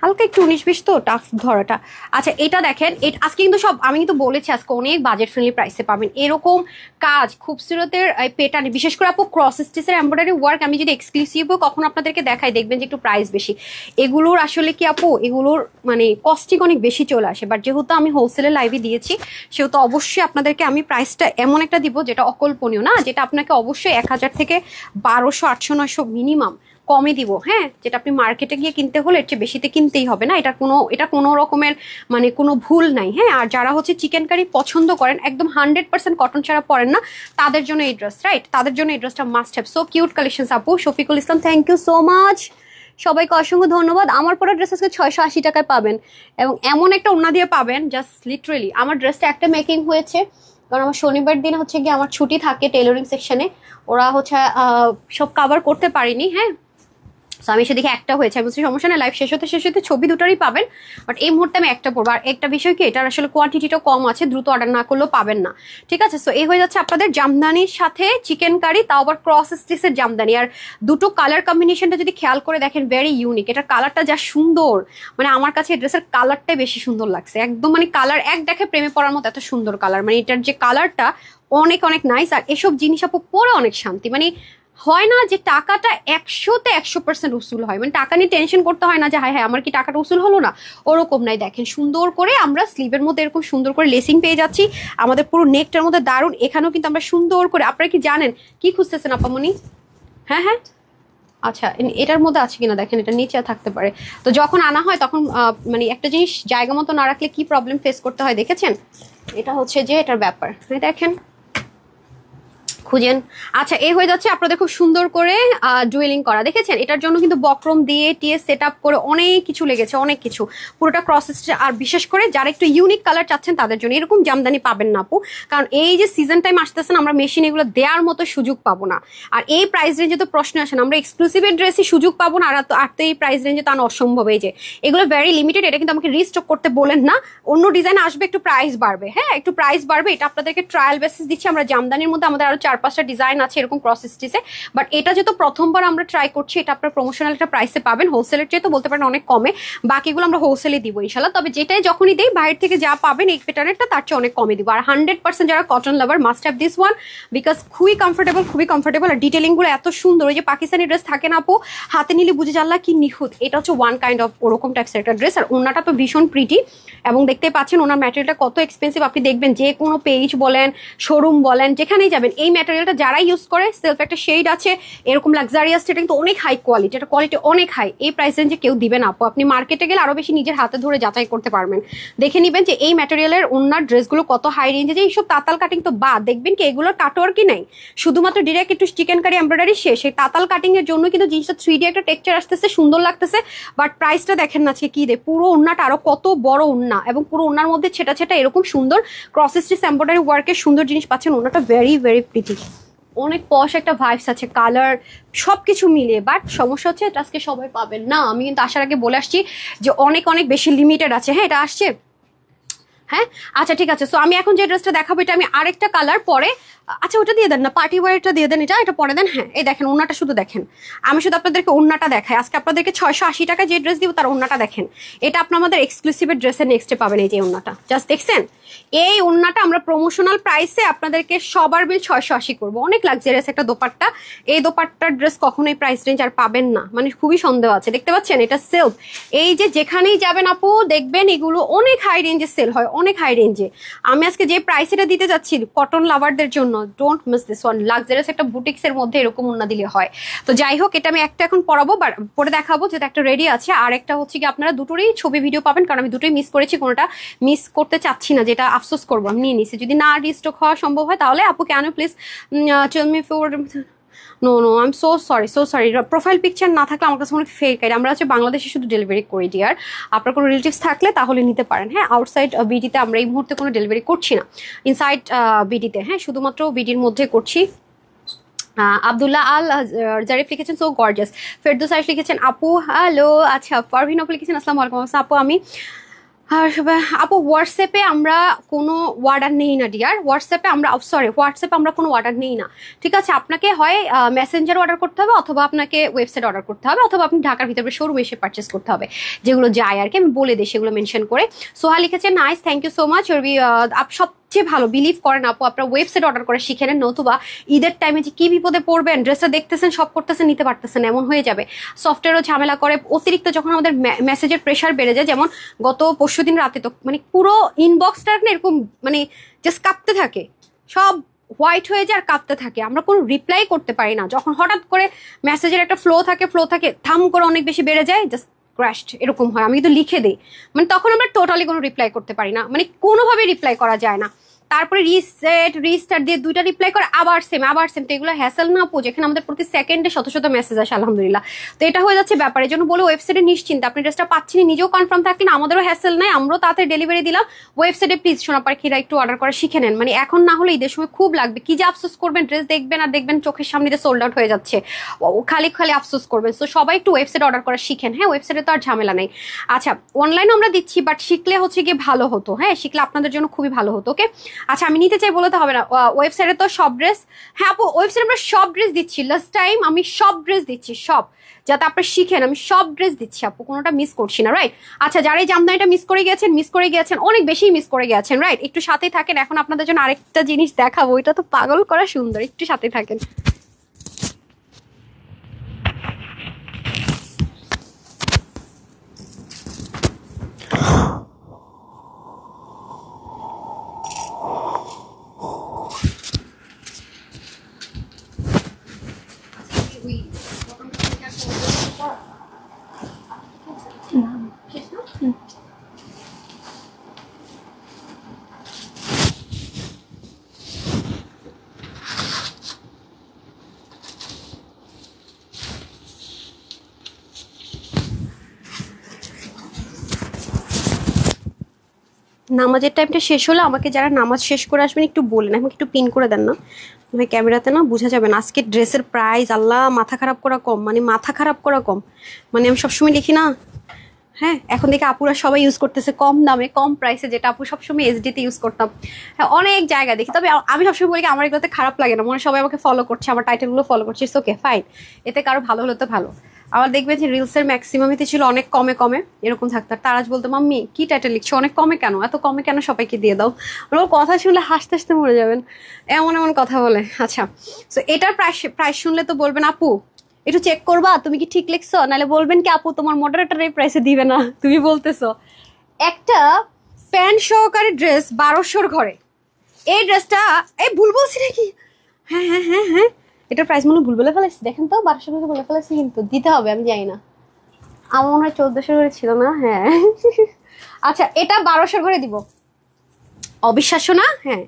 হালকা একটু 19-20 তো টাফ ধরাটা। আচ্ছা এটা দেখেন, আজকে কিন্তু সব আমি কিন্তু বলেছি আজকে অনেক বাজেট ফ্রেন্ডলি প্রাইসে পাবেন এরকম কাজ খুবসুরতের পেটার্ন, বিশেষ করে আপু ক্রস স্টিচের এমব্রয়ডারি ওয়ার্ক। আমি যদি এক্সক্লুসিভও কখনো আপনাদেরকে দেখাই দেখবেন যে একটু প্রাইস বেশি। এগুলোর আসলে কি আপু এগুলোর মানে কস্টিং অনেক বেশি চলে আসে, বাট যেহেতু আমি হোলসেলের লাইভে দিয়েছি সেহেতু অবশ্যই আপনাদেরকে আমি প্রাইসটা এমন একটা দিব যেটা অকল্পনীয় না, যেটা আপনাকে অবশ্যই 1000 থেকে 1200, 800, 900 মিনিমাম কমে দিব। হ্যাঁ যেটা আপনি মার্কেটে গিয়ে কিনতে হলে এর চেয়ে বেশিতে কিনতেই হবে না, এটা কোনো রকমের মানে কোনো ভুল নাই। হ্যাঁ আর যারা হচ্ছে চিকেন কারি পছন্দ করেন একদম 100% কটন ছাড়া পরেন না, তাদের জন্য এই ড্রেস, রাইট? তাদের জন্য এই ড্রেসটা must have. So cute collections আপু। Shafiqul Islam, thank you so much, সবাইকে অসংখ্য ধন্যবাদ। আমার পরা ড্রেস আজকে 680 টাকায় পাবেন এবং এমন একটা ওড়না দিয়ে পাবেন জাস্ট লিটারেলি। আমার ড্রেসটা একটা মেকিং হয়েছে কারণ আমার শনিবার দিন হচ্ছে গিয়ে আমার ছুটি থাকে টেইলরিং সেকশনে, ওরা হচ্ছে সব কভার করতে পারিনি। হ্যাঁ সো আমি সেদিকে একটা হয়েছে, আমি বলছি সমস্যা না, লাইভ শেষ হতে ছবি দুটোরই পাবেন, বাট এই মুহূর্তে আমি একটা পড়বো। আর একটা বিষয় কি, এটার আসলে কোয়ান্টিটিটা কম আছে, দ্রুত অর্ডার না করলেও পাবেন না, ঠিক আছে? সো এই হয়ে যাচ্ছে আপনাদের জামদানির সাথে চিকেন কারি, তাও আবার ক্রস স্টিচের জামদানি। আর দুটো কালার কম্বিনেশনটা যদি খেয়াল করে দেখেন ভেরি ইউনিক, এটার কালারটা যা সুন্দর, মানে আমার কাছে এই ড্রেসের কালারটাই বেশি সুন্দর লাগছে, একদম মানে কালার এক দেখে প্রেমে পড়ার মতো এত সুন্দর কালার, মানে এটার যে কালারটা অনেক অনেক নাইস। আর এসব জিনিস আপু পরে অনেক শান্তি, মানে হয় না যে টাকাটা 100-তে 100% উসুল হয়, মানে টাকা নিয়ে টেনশন করতে হয় না যে হায় হায় আমার কি টাকাটা উসুল হলো না, ওরকম নাই। দেখেন সুন্দর করে আমরা স্লিভের মধ্যে এরকম সুন্দর করে লেসিং পেয়ে যাচ্ছি, আমাদের পুরো নেকটার মধ্যে দারুণ, এখানেও কিন্তু আমরা সুন্দর করে, আপনারা কি জানেন কি খুঁজতেছেন আপামনি? হ্যাঁ হ্যাঁ আচ্ছা এটার মধ্যে আছে কিনা দেখেন, এটা নিচে থাকতে পারে। তো যখন আনা হয় তখন মানে একটা জিনিস জায়গা মতো না রাখলে কি প্রবলেম ফেস করতে হয় দেখেছেন, এটা হচ্ছে যে এটার ব্যাপার। দেখেন খুঁজেন। আচ্ছা এই হয়ে যাচ্ছে আপনাদের খুব সুন্দর করে ডুয়েলিং করা, দেখেছেন? এটার জন্য কিন্তু বক্রম দিয়ে টিয়ে সেট আপ করে অনেক কিছু লেগেছে, অনেক কিছু, পুরোটা ক্রস স্টিচ। আর বিশেষ করে যারা একটু ইউনিক কালার চাচ্ছেন তাদের জন্য এরকম জামদানি পাবেন না আপু, কারণ এই যে সিজন টাইম আসতেছেন আমরা মেশিন এগুলো দেওয়ার মতো সুযোগ পাবো না। আর এই প্রাইস রেঞ্জে তো প্রশ্ন আসে না, আমরা এক্সক্লুসিভের ড্রেসই সুযোগ পাবো না, আর তো এই প্রাইস রেঞ্জে তো আনা অসম্ভব। এই যে এগুলো ভেরি লিমিটেড, এটা কিন্তু আমাকে রিস্টক করতে বলেন না, অন্য ডিজাইন আসবে একটু প্রাইস বাড়বে। হ্যাঁ একটু প্রাইস বাড়বে, এটা আপনাদেরকে ট্রায়াল বেসিস দিচ্ছি। আমরা জামদানির মধ্যে আমাদের আরো 4-5টা ডিজাইন আছে এরকম ক্রস স্টিচে, বাট এটা যেহেতু প্রথমবার আমরা ট্রাই করছি, এটা আপনার প্রমোশনাল একটা প্রাইসে পাবেন, হোলসেলের চেয়ে তো বলতে পারেন অনেক কমে, বাকিগুলো আমরা হোলসেলে দিব ইনশাল্লাহ। তবে যেটাই যখনই দিই বাইরে থেকে যা পাবেন এই প্যাটার্নেরটা তার চেয়ে অনেক কমে দিব। আর 100% যারা cotton lover must have this one, because খুবই কমফোর্টেবল। আর ডিটেলিং গুলো এত সুন্দর, ওই যে পাকিস্তানি ড্রেস থাকে না আপু, হাতে নিলে বুঝে জানলা কি নিখুঁত, এটা হচ্ছে ওয়ান কাইন্ড অফ ওরকম টাইপসের একটা ড্রেস। আর ওনাটা তো ভীষণ প্রিটি, এবং দেখতে পাচ্ছেন ওনার ম্যাটেরিয়ালটা কত এক্সপেন্সিভ। আপনি দেখবেন যে কোনো পেজ বলেন, শোরুম বলেন, যেখানেই যাবেন এই ম্যাটেরিয়ালটা যারা ইউজ করে, সেলফ একটা শেড আছে এরকম লাক্সারিয়াস, এটা কিন্তু অনেক হাই কোয়ালিটি, এটা কোয়ালিটি অনেক হাই। এই প্রাইস রেঞ্জে কেউ দিবে না আপু, আপনি মার্কেটে গেলে আরো বেশি নিজের হাতে ধরে যাচাই করতে পারবেন, দেখে নিবেন যে এই ম্যাটেরিয়ালের ওনার ড্রেসগুলো কত হাই রেঞ্জে। যে এইসব তাতাল কাটিং তো বাদ, দেখবেন কি এগুলোর কাটওয়ার কি নাই, শুধুমাত্র ডিরেক্ট একটু চিকেন কারি এমব্রয়ডারি শেষ। এই তাতাল কাটিং এর জন্য কিন্তু জিনিসটা 3D একটা টেক্সচার আসতেছে, সুন্দর লাগতেছে, বাট প্রাইসটা দেখেন না কি দে, পুরো ওন্নাটা আরো কত বড় ওন্না, এবং পুরো ওন্নার মধ্যে ছেটা ছেটা এরকম সুন্দর ক্রস স্টিচ এমব্রয়ডারি ওয়ার্কের সুন্দর জিনিস পাচ্ছেন। ওন্নাটা ভেরি ভেরি প্রিটি, অনেক পশ একটা ভাইবস আছে, কালার সবকিছু মিলিয়ে। বাট সমস্যা হচ্ছে এটা আজকে সবাই পাবেন না, আমি কিন্তু আসার আগে বলে আসছি যে অনেক অনেক বেশি লিমিটেড আছে। হ্যাঁ, এটা আসছে। হ্যাঁ, আচ্ছা ঠিক আছে। সো আমি এখন যে ড্রেসটা দেখাবো এটা আমি আরেকটা কালার পরে, আচ্ছা ওটা দিয়ে দেন না, পার্টি ওয়ারটা দিয়ে দেন, এটা পরে দেন। হ্যাঁ, এই দেখেন ওন্নাটা শুধু দেখেন, আমি শুধু আপনাদেরকে ওন্নাটা দেখাই। আজকে আপনাদেরকে 680 টাকা যে ড্রেস দিব তার ওন্নাটা দেখেন, এটা আপনার আমাদের এক্সক্লুসিভের ড্রেসের নেক্সটে পাবেন। এই যে ওন্নাটা জাস্ট দেখছেন, এই ওন্নাটা আমরা প্রমোশনাল প্রাইসে আপনাদেরকে সবার বিল 680 করবো। অনেক লাক্সারিয়াস একটা দোপাট্টা, এই দোপাট্টার ড্রেস কখনোই প্রাইস রেঞ্জ আর পাবেন না, মানে খুবই সন্দেহ আছে। দেখতে পাচ্ছেন এটা সেলফ, এই যে যেখানেই যাবেন আপু দেখবেন এগুলো অনেক হাই রেঞ্জে সেল হয়, অনেক হাই রেঞ্জে। আমি আজকে যে প্রাইস এটা দিতে যাচ্ছি কটন লাভারদের জন্য, don't miss this one. Luxurious একটা বুটিক্স এর মধ্যে এরকম ওন্না দিলে হয়। তো যাই হোক, এটা আমি একটা এখন পরাবো, পরে দেখাবো, যেটা একটা রেডি আছে। আর একটা হচ্ছে কি আপনারা দুটোরই ছবি ভিডিও পাবেন, কারণ আমি দুটোই মিস করেছি, কোনোটা মিস করতে চাচ্ছি না, যেটা আফসোস করবো। আমি নিয়ে নিছি, যদি না রিস্টক হওয়া সম্ভব হয় তাহলে আপু can please tell me for no no I am so sorry. Profile picture না থাকলে আমার কাছে অনেক ফেক আইডি। আমরা হচ্ছে বাংলাদেশে শুধু ডেলিভারি করি ডিয়ার, আপনার কোনো রিলেটিভস থাকলে তাহলে নিতে পারেন। হ্যাঁ, আউটসাইড বিডিতে আমরা এই মুহূর্তে কোনো ডেলিভারি করছি না, ইনসাইড বিডিতে হ্যাঁ শুধুমাত্র বিডির মধ্যে করছি। আব্দুল্লাহ আল জারিফ লিখেছেন সো গর্জিয়াস। ফেরদৌস আয়েশ লিখেছেন আপু হ্যালো। আচ্ছা, পারভিন আপু লিখেছেন আসসালামু আলাইকুম। আপু আমি আপু হোয়াটসঅ্যাপে আমরা কোনো অর্ডার নেই না ডিয়ার, হোয়াটসঅ্যাপে আমরা কোনো অর্ডার নেই না, ঠিক আছে? আপনাকে হয় মেসেঞ্জার অর্ডার করতে হবে, অথবা আপনাকে ওয়েবসাইট অর্ডার করতে হবে, অথবা আপনি ঢাকার ভিতরে শোরুমে এসে পারচেস করতে হবে, যেগুলো যায় আর কি, আমি বলে দিই সেগুলো মেনশন করে। সোহা লিখেছেন nice, thank you so much. সবচেয়ে ভালো বিলিভ করেন আপু আপনার ওয়েবসাইট অর্ডার করে শিখে নেন, নতুবা ঈদের টাইমে যে কি বিপদে পড়বেন, ড্রেসটা দেখতেছেন সব করতেছেন নিতে পারতেছেন এমন হয়ে যাবে। সফটওয়্যারও ঝামেলা করে, অতিরিক্ত যখন আমাদের মেসেজের প্রেশার বেড়ে যায়, যেমন গত পরশুদিন রাতে তো মানে পুরো ইনবক্সটা না এরকম মানে জাস্ট কাঁপতে থাকে, সব হোয়াইট হয়ে যায় আর কাঁপতে থাকে, আমরা কোনো রিপ্লাই করতে পারি না। যখন হঠাৎ করে মেসেজের একটা ফ্লো থাকে থাম করে অনেক বেশি বেড়ে যায়, জাস্ট ক্র্যাশড এরকম হয়। আমি কিন্তু লিখে দিই, মানে তখন আমরা টোটালি কোনো রিপ্লাই করতে পারি না, মানে কোনোভাবে রিপ্লাই করা যায় না। তারপরে রিস্টার্ট দিয়ে 2টা রিপ্লাই করে আবার সেম। তো এগুলো হ্যাসেল না আপু, যেখানে আমাদের প্রতি সেকেন্ডে শত শত মেসেজ আসে আলহামদুলিল্লাহ। তো এটা হয়ে যাচ্ছে ব্যাপার, এই জন্য বলে ওয়েবসাইটে নিশ্চিন্তে আপনি ড্রেসটা পাচ্ছেন, নিজেও কনফার্ম থাকলেন, আমাদেরও হ্যাসেল নাই, আমরাও তাড়াতাড়ি ডেলিভারি দিলাম। ওয়েবসাইটে প্লিজ সোনাপাখিরা একটু অর্ডার করা শিখে নেন, মানে এখন না হলে ঈদের সময় খুব লাগবে, কি যে আফসোস করবেন, ড্রেস দেখবেন আর দেখবেন চোখের সামনে দিয়ে সোল্ড আউট হয়ে যাচ্ছে, খালি আফসোস করবেন। তো সবাই একটু ওয়েবসাইট অর্ডার করা শিখেন। হ্যাঁ, ওয়েবসাইটে তো আর ঝামেলা নেই। আচ্ছা, অনলাইনে আমরা দিচ্ছি, বাট শিখলে হচ্ছে গিয়ে ভালো হতো। হ্যাঁ, শিখলে আপনাদের জন্য খুবই ভালো হতো। ওকে, আচ্ছা আমি নিতে চাই বলতে হবে না, ওয়েবসাইটে তো সব ড্রেস, হ্যাঁ আপু ওয়েবসাইটে আমরা সব ড্রেস দিচ্ছি, লাস্ট টাইম আমি সব ড্রেস দিচ্ছি, সব যাতে আপনি শিখেন, আমি সব ড্রেস দিচ্ছি আপু, কোনোটা মিস করছি না, রাইট? আচ্ছা, যারা এই জামদানিটা মিস করে গিয়েছেন অনেক বেশি মিস করে গেছেন, রাইট? একটু সাথেই থাকেন, এখন আপনাদের জন্য আরেকটা জিনিস দেখাবো, এটা তো পাগল করা সুন্দর, একটু সাথে থাকেন। নামাজের টাইমটা শেষ হলে আমাকে যারা নামাজ শেষ করে আসবেন একটু বলেন, আমাকে একটু পিন করে দেন না, মানে ক্যামেরাতে না বোঝা যাবে না। আজকে ড্রেসের প্রাইস আল্লাহ মাথা খারাপ করা কম, মানে আমি সবসময় দেখি না। হ্যাঁ, এখন দেখে আপুরা সবাই ইউজ করতেছে কম দামে কম প্রাইসে, যেটা আপু সবসময় এসডিতে ইউজ করতাম। হ্যাঁ, অনেক জায়গায় দেখি, তবে আমি সবসময় বলি আমার এগুলোতে খারাপ লাগে না, মনে সবাই আমাকে ফলো করছে, আমার টাইটেলগুলো ফলো করছে, ইটস ওকে ফাইন, এতে কারো ভালো হলে তো ভালো। আমার দেখবে যে রিলসের ম্যাক্সিমামিতে ছিল অনেক কমে এরকম থাকতো, আর তারাজ বলতো মাম্মি কি টাইটেল লিখছো, অনেক কমে কেন, এত কমে কেন, সবাইকে দিয়ে দাও। ওর কথা শুনলে হাসতে হাসতে মরে যাবেন, এমন কথা বলে। আচ্ছা, সো এটার প্রাইস শুনলে তো বলবেন আপু একটু চেক করবা তুমি কি ঠিক লিখছো, নাহলে বলবেন কি আপু তোমার মডারেটর এই প্রাইসে দিবে না, তুমি বলতেছো। একটা প্যান্ট সহকারে ড্রেস 1200 ঘরে, এই ড্রেসটা এই ভুল বলছি নাকি? হ্যাঁ হ্যাঁ হ্যাঁ হ্যাঁ, এটার প্রাইস মনে ভুল বলে ফেলেছি, দেখেন তো 1200 করে বলে ফেলেছি, কিন্তু দিতে হবে, আমি জানি না, আমার মনে হয় 1400 করে ছিল না, হ্যাঁ আচ্ছা এটা 1200 করে দিব, অবিশ্বাস্য না? হ্যাঁ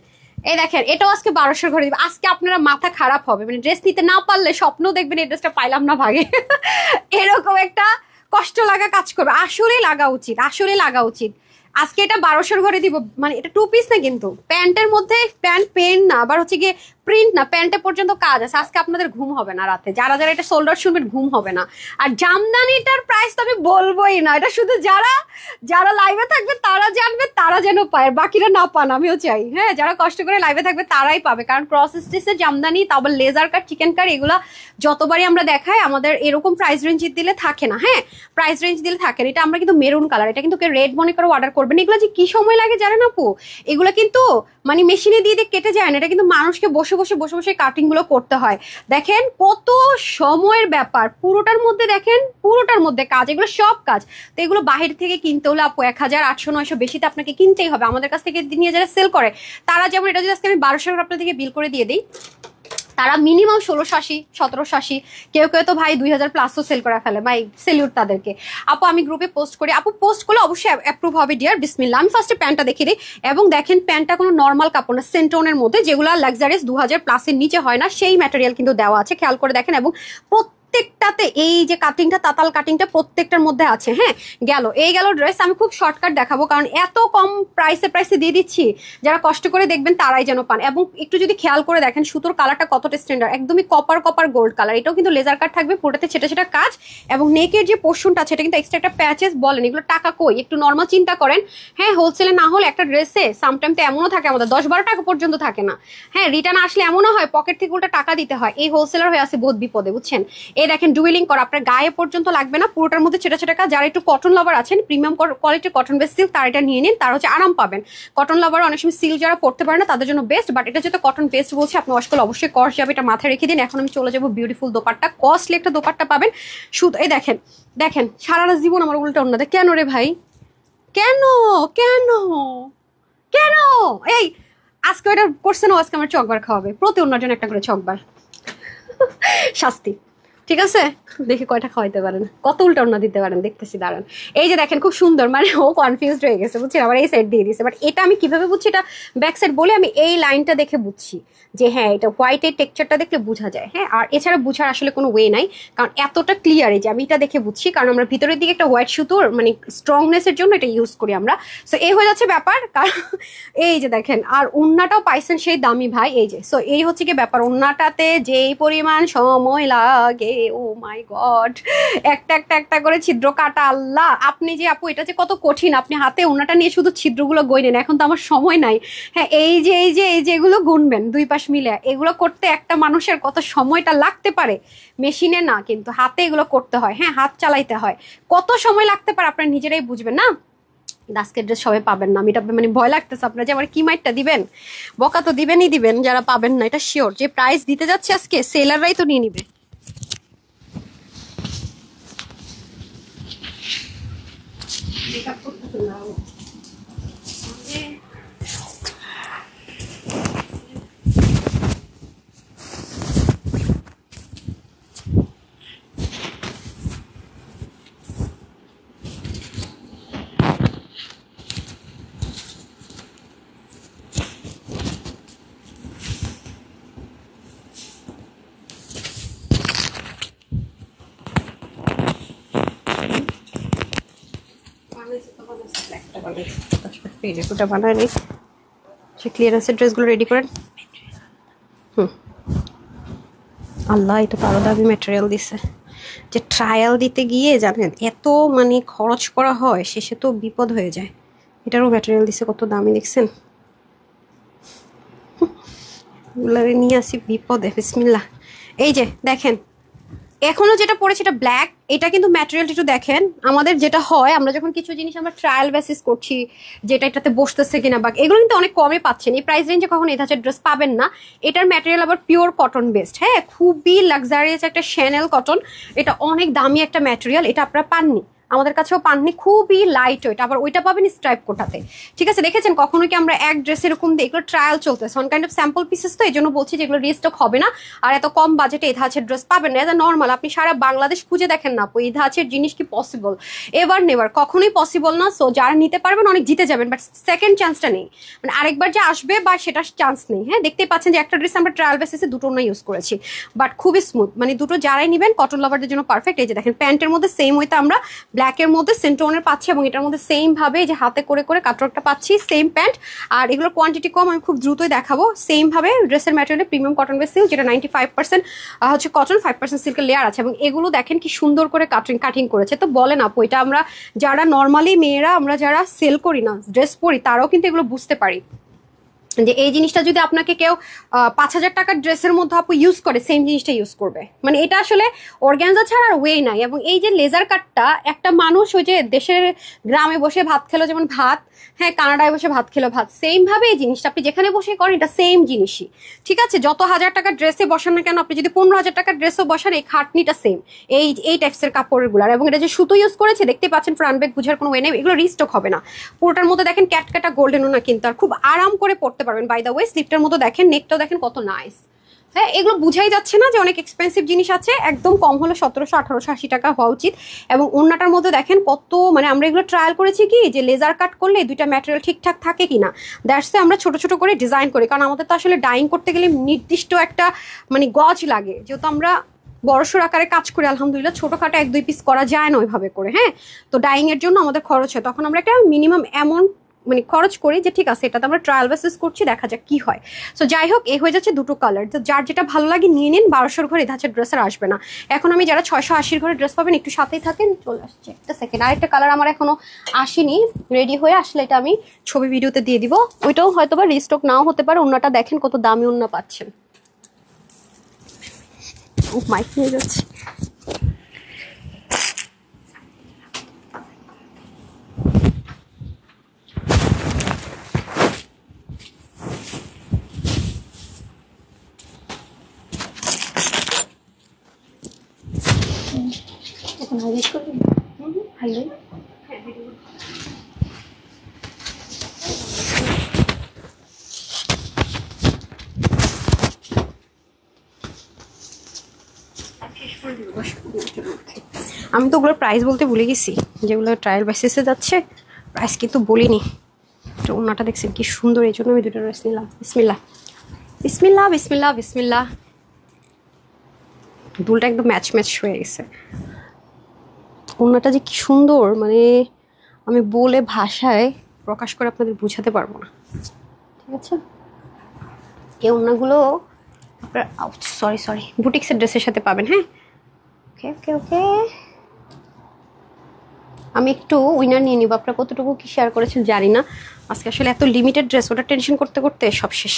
এই দেখেন এটাও আজকে 1200 করে দিব। আজকে আপনারা মাথা খারাপ হবে, মানে ড্রেস নিতে না পারলে স্বপ্ন দেখবেন এই ড্রেসটা পাইলাম না ভাগে এরকম একটা কষ্ট লাগা কাজ করবে। আসলে লাগা উচিত, আসলে লাগা উচিত। আজকে এটা 1200 করে দিব, মানে এটা 2 পিস না, কিন্তু প্যান্টের মধ্যে প্যান্ট পেন না, আবার হচ্ছে গিয়ে প্রিন্ট না, প্যান্টে পর্যন্ত কাজ আছে। আজকে আপনাদের ঘুম হবে না রাতে, যারা যারা এটা সোল্ড আউট শুনবেন ঘুম হবে না। আর জামদানিটার প্রাইস তো আমি বলবোই না, এটা শুধু যারা যারা লাইভে থাকবে তারা জানবে, তারা যেন পায়, বাকিরা না পান আমিও চাই। হ্যাঁ যারা কষ্ট করে লাইভে থাকবে তারাই পাবে, কারণ ক্রস স্টিচের জামদানি, তারপর লেজার কাট, চিকেন কাট, এগুলা যতবারই আমরা দেখাই আমাদের এরকম প্রাইস রেঞ্জ দিলে থাকে না। হ্যাঁ প্রাইস রেঞ্জ দিলে থাকে না। এটা আমরা কিন্তু মেরুন কালার, এটা কিন্তু রেড মনে করে অর্ডার করবেন। এগুলো যে কি সময় লাগে জানেন আপু, এগুলো কিন্তু মানে মেশিনে দিয়ে দিয়ে কেটে যায় না, এটা কিন্তু মানুষকে বসে বসে বসে বসে কাটিং গুলো করতে হয়। দেখেন কত সময়ের ব্যাপার, পুরোটার মধ্যে দেখেন, পুরোটার মধ্যে কাজ, এগুলো সব কাজ। তো এগুলো বাহির থেকে কিনতে হলে আপু 1800-900 বেশিতে আপনাকে কিনতেই হবে। আমাদের কাছ থেকে নিয়ে যারা সেল করে তারা, যেমন এটা যদি আজকে আমি 1200 করে আপনার থেকে বিল করে দিয়ে দিই, তারা মিনিমাম 1680, 1780, কেউ কেউ তো ভাই 2000 প্লাসও সেল করা ফেলে, ভাই সেলিউট তাদেরকে। আপু আমি গ্রুপে পোস্ট করি, আপু পোস্ট করলে অবশ্যই অ্যাপ্রুভ হবে ডিয়ার, বিসমিল্লাহ। আমি ফার্স্টে প্যান্টটা দেখিয়ে দিই, এবং দেখেন প্যান্টটা কোনো নর্মাল কাপড় না, সেন্টোনের মধ্যে, যেগুলো লাক্সারিয়াস 2000 প্লাসের নিচে হয় না, সেই ম্যাটেরিয়াল কিন্তু দেওয়া আছে, খেয়াল করে দেখেন। এবং প্রত্যেকটাতে এই যে কাটিংটা, তাতাল কাটিংটা প্রত্যেকটার মধ্যে আছে। হ্যাঁ এই গেল ড্রেস। আমি খুব শর্টকাট দেখাবো, কারণ এত কম প্রাইসে দিয়ে দিচ্ছি, যারা কষ্ট করে দেখবেন তারাই যেন পান। এবং একটু যদি খেয়াল করে দেখেন সুতোর কালারটা কতটা স্ট্যান্ডার্ড, একদমই কপার কপার গোল্ড কালার। এটাও কিন্তু লেজার কাট থাকবে, পুরোটাতে ছেটা ছেটা কাজ, এবং নেকের যে পোর্শনটা আছে এটা কিন্তু এক্সট্রা একটা প্যাচেস বলেন, এগুলো টাকা কই, একটু নর্মাল চিন্তা করেন। হ্যাঁ হোলসেলে না হলে একটা ড্রেসে সামটাইম তো এমনও থাকে আমাদের 10-12 টাকা পর্যন্ত থাকে না। হ্যাঁ রিটার্ন আসলে এমনও হয় পকেট থেকে উল্টা টাকা দিতে হয়, এই হোলসেলার হয়ে আছে বহুত বিপদে, বুঝছেন। এই দেখেন ডুয়েলিং করা, আপনার গায়ে পর্যন্ত লাগবে না, পুরোটার মধ্যে ছেটা ছেটা কাজ। যারা একটু কটন লাভার আছেন, প্রিমিয়াম কোয়ালিটির কটন বেস সিল্ক, তারা এটা নিয়ে নিন, তারা হচ্ছে আরাম পাবেন। কটন লাভার অনেক সময় সিল্ক যারা পড়তে পারে না তাদের জন্য বেস্ট, বাট এটা যেহেতু কটন বেস্ট বলছে, আপনি ওয়াশ করলে অবশ্যই কস্ট যাবে, এটা মাথায় রেখে দিন। এখন আমি চলে যাবো বিউটিফুল দোপাট্টা, কস্টলি একটা দোপাট্টা পাবেন শুধু। এই দেখেন দেখেন, সারাটা জীবন আমার উল্টা অন্যদের, কেন রে ভাই, কেন কেন কেন? এই আজকে ওটা করছে না, আজকে আমার চকবার খাওয়াবে, প্রতি অন্যর জন্য একটা করে চকবার শাস্তি, ঠিক আছে? দেখি কয়টা খাওয়াইতে পারেন, কত উল্টা অন্য দিতে পারেন, দেখতেছি দাঁড়ান। এই যে দেখেন খুব সুন্দর, মানে ও কনফিউজড হয়ে গেছে, বুঝছেন, আবার এই সাইড দিয়ে দিয়েছে। বাট এটা আমি কিভাবে বুঝছি, এটা ব্যাক সাইড বলে আমি এই লাইনটা দেখে বুঝছি যে হ্যাঁ এটা হোয়াইটের টেক্সচারটা দেখলে বোঝা যায়। হ্যাঁ আর এছাড়া বোঝার আসলে কোনো ওয়ে নাই, কারণ এতটা ক্লিয়ার, এই যে আমি এটা দেখে বুঝছি, কারণ আমরা ভিতরের দিকে একটা হোয়াইট সুতোর মানে স্ট্রংনেসের জন্য এটা ইউজ করি আমরা। সো এই হয়ে যাচ্ছে ব্যাপার, কারণ এই যে দেখেন, আর ওন্নাটাও পাইছেন সেই দামি ভাই, এই যে। সো এই হচ্ছে কি ব্যাপার, ওন্নাটাতে যেই পরিমাণ সময় লাগে, ও মাই গড, একটা একটা একটা করে ছিদ্র কাটা, আল্লাহ। আপনি যে আপু এটা যে কত কঠিন, আপনি হাতে ওন্নাটা নিয়ে শুধু ছিদ্রগুলো গইনেন, এখন তো আমার সময় নাই। হ্যাঁ এই যে এগুলো গুনবেন দুই পাশ মিলে, এগুলো করতে একটা মানুষের কত সময়টা লাগতে পারে, মেশিনে না কিন্তু হাতে এগুলো করতে হয়। হ্যাঁ হাত চালাইতে হয়, কত সময় লাগতে পারে আপনারা নিজেরাই বুঝবেন না। আজকের ড্রেস সবাই পাবেন না, আমি এটা মানে ভয় লাগতেছে আপনারা যে আমার কি মাইটটা দিবেন, বকা তো দিবেনই দিবেন, যারা পাবেন না এটা শিওর। যে প্রাইস দিতে যাচ্ছে আজকে সেলাররাই তো নিয়ে নিবে। ক্লিয়ারেন্সের ড্রেসগুলো রেডি করেন। আল্লাহ এটা তো আরো দামি ম্যাটেরিয়াল দিছে, যে ট্রায়াল দিতে গিয়ে জানেন এত মানে খরচ করা হয়, শেষে তো বিপদ হয়ে যায়। এটারও ম্যাটেরিয়াল দিছে কত দামি, দেখছেন? এগুলারে নিয়ে আসি বিপদে, বিসমিল্লাহ। এই যে দেখেন এখনো যেটা পড়েছে এটা ব্ল্যাক, এটা কিন্তু ম্যাটেরিয়ালটা একটু দেখেন। আমাদের যেটা হয়, আমরা যখন কিছু জিনিস আমরা ট্রায়াল বেসিস করছি, যেটা এটাতে বসতেছে কিনা, বা এগুলো কিন্তু অনেক কমে পাচ্ছেন। এই প্রাইস রেঞ্জে কখনো এই ধরনের ড্রেস পাবেন না। এটার ম্যাটেরিয়াল আবার পিওর কটন বেসড, হ্যাঁ খুবই লাক্সারিয়াস একটা শ্যানেল কটন, এটা অনেক দামি একটা ম্যাটেরিয়াল, এটা আপনারা পাননি। আমাদের কাছেও পাননি, খুবই লাইট ওয়েট, আবার ওইটা পাবেন স্ট্রাইপ কোটাতে। ঠিক আছে, দেখেছেন কখনো কি আমরা এক ড্রেস এরকম দিই? এগুলো ট্রায়াল চলতেছে, on kind of sample pieces, তো এই জন্য বলছি যে এগুলো রিস্টক হবে না। আর এত কম বাজেটে এই ধাঁচের ড্রেস পাবেন না, এটা নর্মাল। আপনি সারা বাংলাদেশ খুঁজে দেখেন না আপু, এই ধাঁচের জিনিস কি পসিবল? এবার নেবার কখনোই পসিবল না। সো যারা নিতে পারবেন অনেক জিতে যাবেন, বাট সেকেন্ড চান্সটা নেই, মানে আরেকবার যে আসবে বা সেটার চান্স নেই। হ্যাঁ, দেখতেই পাচ্ছেন যে একটা ড্রেস আমরা ট্রায়াল বেসিসে দুটো না ইউজ করেছি, বাট খুবই স্মুথ, মানে দুটো যারাই নেবেন কটন লাভারদের জন্য পারফেক্ট। এই যে দেখেন প্যান্টের মধ্যে সেম ওইতে আমরা ব্ল্যাকের মধ্যে সেন্টোনের পাচ্ছি, এবং এটার মধ্যে সেম ভাবে যে হাতে করে করে কাটওয়ার্কটা পাচ্ছি, সেম প্যান্ট। আর এগুলোর কোয়ান্টিটি কম, আমি খুব দ্রুতই দেখাবো। সেম ভাবে ড্রেসের ম্যাটেরিয়ালে প্রিমিয়াম কটন বেস সিল্ক, যেটা 95% হচ্ছে কটন, 5% সিল্কের লেয়ার আছে, এবং এগুলো দেখেন কি সুন্দর করে কাটিং করেছে। তো বলেন আপু, এটা আমরা যারা নর্মালি মেয়েরা আমরা যারা সেল করি না, ড্রেস পরি, তারাও কিন্তু এগুলো বুঝতে পারি যে এই জিনিসটা যদি আপনাকে কেউ 5,000 টাকার ড্রেসের মধ্যে আপু ইউজ করে, সেম জিনিসটা ইউজ করবে। মানে এটা আসলে অর্গানজা ছাড়া আর ওয়ে নাই। এবং এই যে লেজার কাটটা, একটা মানুষ ওই যে দেশের গ্রামে বসে ভাত খেলো যেমন ভাত, হ্যাঁ কানাডায় বসে ভাত খেলো ভাত, সেম ভাবে এই জিনিসটা আপনি যেখানে বসে করেন এটা সেম জিনিসই। ঠিক আছে, যত 1,000 টাকার ড্রেসে বসান না কেন, আপনি যদি 15,000 টাকার ড্রেসও বসান, এই খাটনিটা সেম, এই টাইপসের কাপড়ের গুলার। এবং এটা যে সুতো ইউজ করেছে দেখতে পাচ্ছেন, ফ্রন্ট ব্যাক বুঝার কোনো ওয়ে নেই, এগুলো রিস্টক হবে না। পুরোটার মধ্যে দেখেন ক্যাটকাটা গোল্ডেনও না, কিন্তু আর খুব আরাম করে পড়তে পারবেন। বাই দ্য ওয়ে স্লিপটার মতো দেখেন, নেকটাও দেখেন কত নাইস। হ্যাঁ, এগুলো বুঝাই যাচ্ছে না যে অনেক এক্সপেন্সিভ জিনিস আছে, একদম কম হলো 1700-1880 টাকা হওয়া উচিত। এবং ওড়নাটার মধ্যে দেখেন কত, মানে আমরা এগুলো ট্রায়াল করেছি কি যে লেজার কাট করলে দুইটা ম্যাটেরিয়াল ঠিকঠাক থাকে কিনা, দ্যাটসে আমরা ছোট ছোট করে ডিজাইন করি। কারণ আমাদের তো আসলে ডাইং করতে গেলে নির্দিষ্ট একটা মানে গজ লাগে, যেহেতু আমরা বড়সড় আকারে কাজ করে, আলহামদুলিল্লাহ ছোটখাটো 1-2 পিস করা যায় না ওইভাবে করে। হ্যাঁ, তো ডাইং এর জন্য আমাদের খরচ হয়, তখন আমরা একটা মিনিমাম অ্যামাউন্ট মানে খরচ করি যে ঠিক আছে এটাতে আমরা ট্রায়াল বেসিস করছি, দেখা যাক কি হয়। সো যাই হোক, এই হয়ে যাচ্ছে দুটো কালার, তো যার যেটা ভালো লাগে নিয়ে নিন। 1200 ঘরে ধাঁচের ড্রেস আর আসবে না। এখন আমি যারা 680 ঘরে ড্রেস পাবেন একটু সাথেই থাকেন, চলে আসছে একটা সেকেন্ড। আরেকটা কালার আমার এখনো আসেনি, রেডি হয়ে আসলে এটা আমি ছবি ভিডিওতে দিয়ে দিব। ওইটাও হয়তো বা রিস্টক নাও হতে পারে। ওন্নাটা দেখেন কত দামি ওন্না পাচ্ছেন। মাইক নিয়ে যাচ্ছে। হ্যালো, আমি তো ওগুলোর প্রাইস বলতে ভুলে গেছি, যেগুলো ট্রায়াল বেসিসে যাচ্ছে প্রাইস কিন্তু বলিনি। তো ওনাটা দেখছেন কি সুন্দর, এই জন্য আমি দুটো ড্রেস নিলাম। বিসমিল্লাহ বিসমিল্লাহ বিসমিল্লাহ বিসমিল্লাহ। দুলটা একদম ম্যাচ হয়ে গেছে। ওনাটা যে কি সুন্দর, মানে আমি বলে ভাষায় প্রকাশ করে আপনাদের বুঝাতে পারবো না। ঠিক আছে, এই ওনাগুলো আপনার সরি বুটিক্সের ড্রেসের সাথে পাবেন। হ্যাঁ, ওকে ওকে ওকে, আমি একটু উইনার নিয়ে নিব। আপনারা কতটুকু কি শেয়ার করেছেন জানি না, আজকে আসলে এত লিমিটেড ড্রেস, ওটা টেনশন করতে করতে সব শেষ।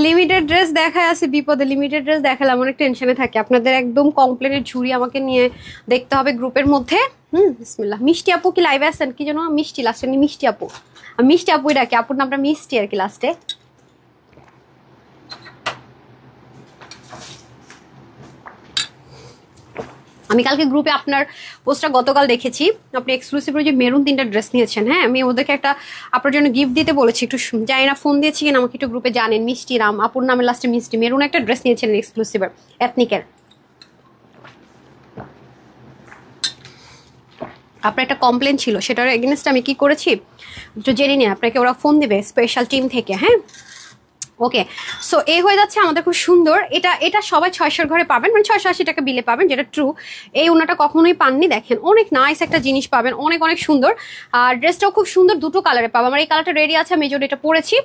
লিমিটেড ড্রেস দেখায় আছে বিপদে, লিমিটেড ড্রেস দেখালে অনেক টেনশনে থাকে। আপনাদের একদম কমপ্লেনের ঝুড়ি আমাকে নিয়ে দেখতে হবে গ্রুপের মধ্যে। বিসমিল্লাহ। মিষ্টি আপু কি লাইভে আসেন? কি যেন মিষ্টি, লাস্টে মিষ্টি আপু, মিষ্টি আপুই ডাকে, আপুর নামটা মিষ্টি আর কি লাস্টে। আমি কালকে গ্রুপে আপনার পোস্টটা গতকাল দেখেছি, আপনি এক্সক্লুসিভ যে মেরুন 3টা ড্রেস নিয়েছেন। হ্যাঁ, আমি ওদেরকে একটা আপনার জন্য গিফট দিতে বলেছি, একটু জানি না ফোন দিয়েছি কিনা, আমাকে একটু গ্রুপে জানেন। মিষ্টি রাম আপুর নামের লাস্টে মিষ্টি, মেরুন একটা ড্রেস নিয়েছেন এক্সক্লুসিভের এথনিকের। আপনার একটা কমপ্লেন ছিল, সেটার এগেনস্ট আমি কি করেছি একটু জেনে নিন, আপনাকে ওরা ফোন দেবে স্পেশাল টিম থেকে। হ্যাঁ, ওকে। সো এই হয়ে যাচ্ছে আমাদের খুব সুন্দর। এটা সবাই 600 ঘরে পাবেন, মানে 680 টাকা বিলে পাবেন, যেটা ট্রু। এই ওনাটা কখনোই পাননি, দেখেন অনেক নাইস একটা জিনিস পাবেন, অনেক অনেক সুন্দর। আর ড্রেসটাও খুব সুন্দর, দুটো কালারে পাবো। আমার এই কালারটা রেডি আছে, আমি এটা পরেছি।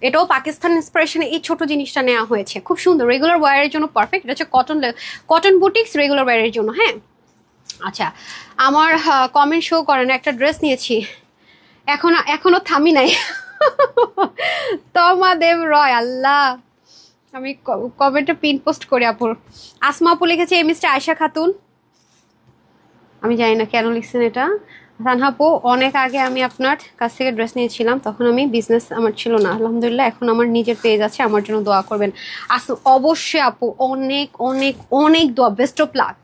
এটাও পাকিস্তান ইন্সপিরেশনে এই ছোট জিনিসটা নেওয়া হয়েছে, খুব সুন্দর, রেগুলার ওয়্যারের জন্য পারফেক্ট। এটা হচ্ছে কটন বুটিক্স, রেগুলার ওয়্যারের জন্য। হ্যাঁ, আচ্ছা, আমার কমেন্ট শো করেন, একটা ড্রেস নিয়েছি, এখনো থামি নাই। তমা দেব রয়, আল্লাহ, আমি কমেন্টে পিন পোস্ট করি আপুর। আসমা আপু লিখেছে এই মিস্টার আয়শা খাতুন, আমি জানি না কেন লিখছেন এটা। রানহাপু, অনেক আগে আমি আপনার কাছ থেকে ড্রেস নিয়েছিলাম, তখন আমি বিজনেস আমার ছিল না, আলহামদুলিল্লাহ এখন আমার নিজের পেজ আছে, আমার জন্য দোয়া করবেন। অবশ্যই আপু, অনেক অনেক অনেক দোয়া, বেস্ট অফ লাক।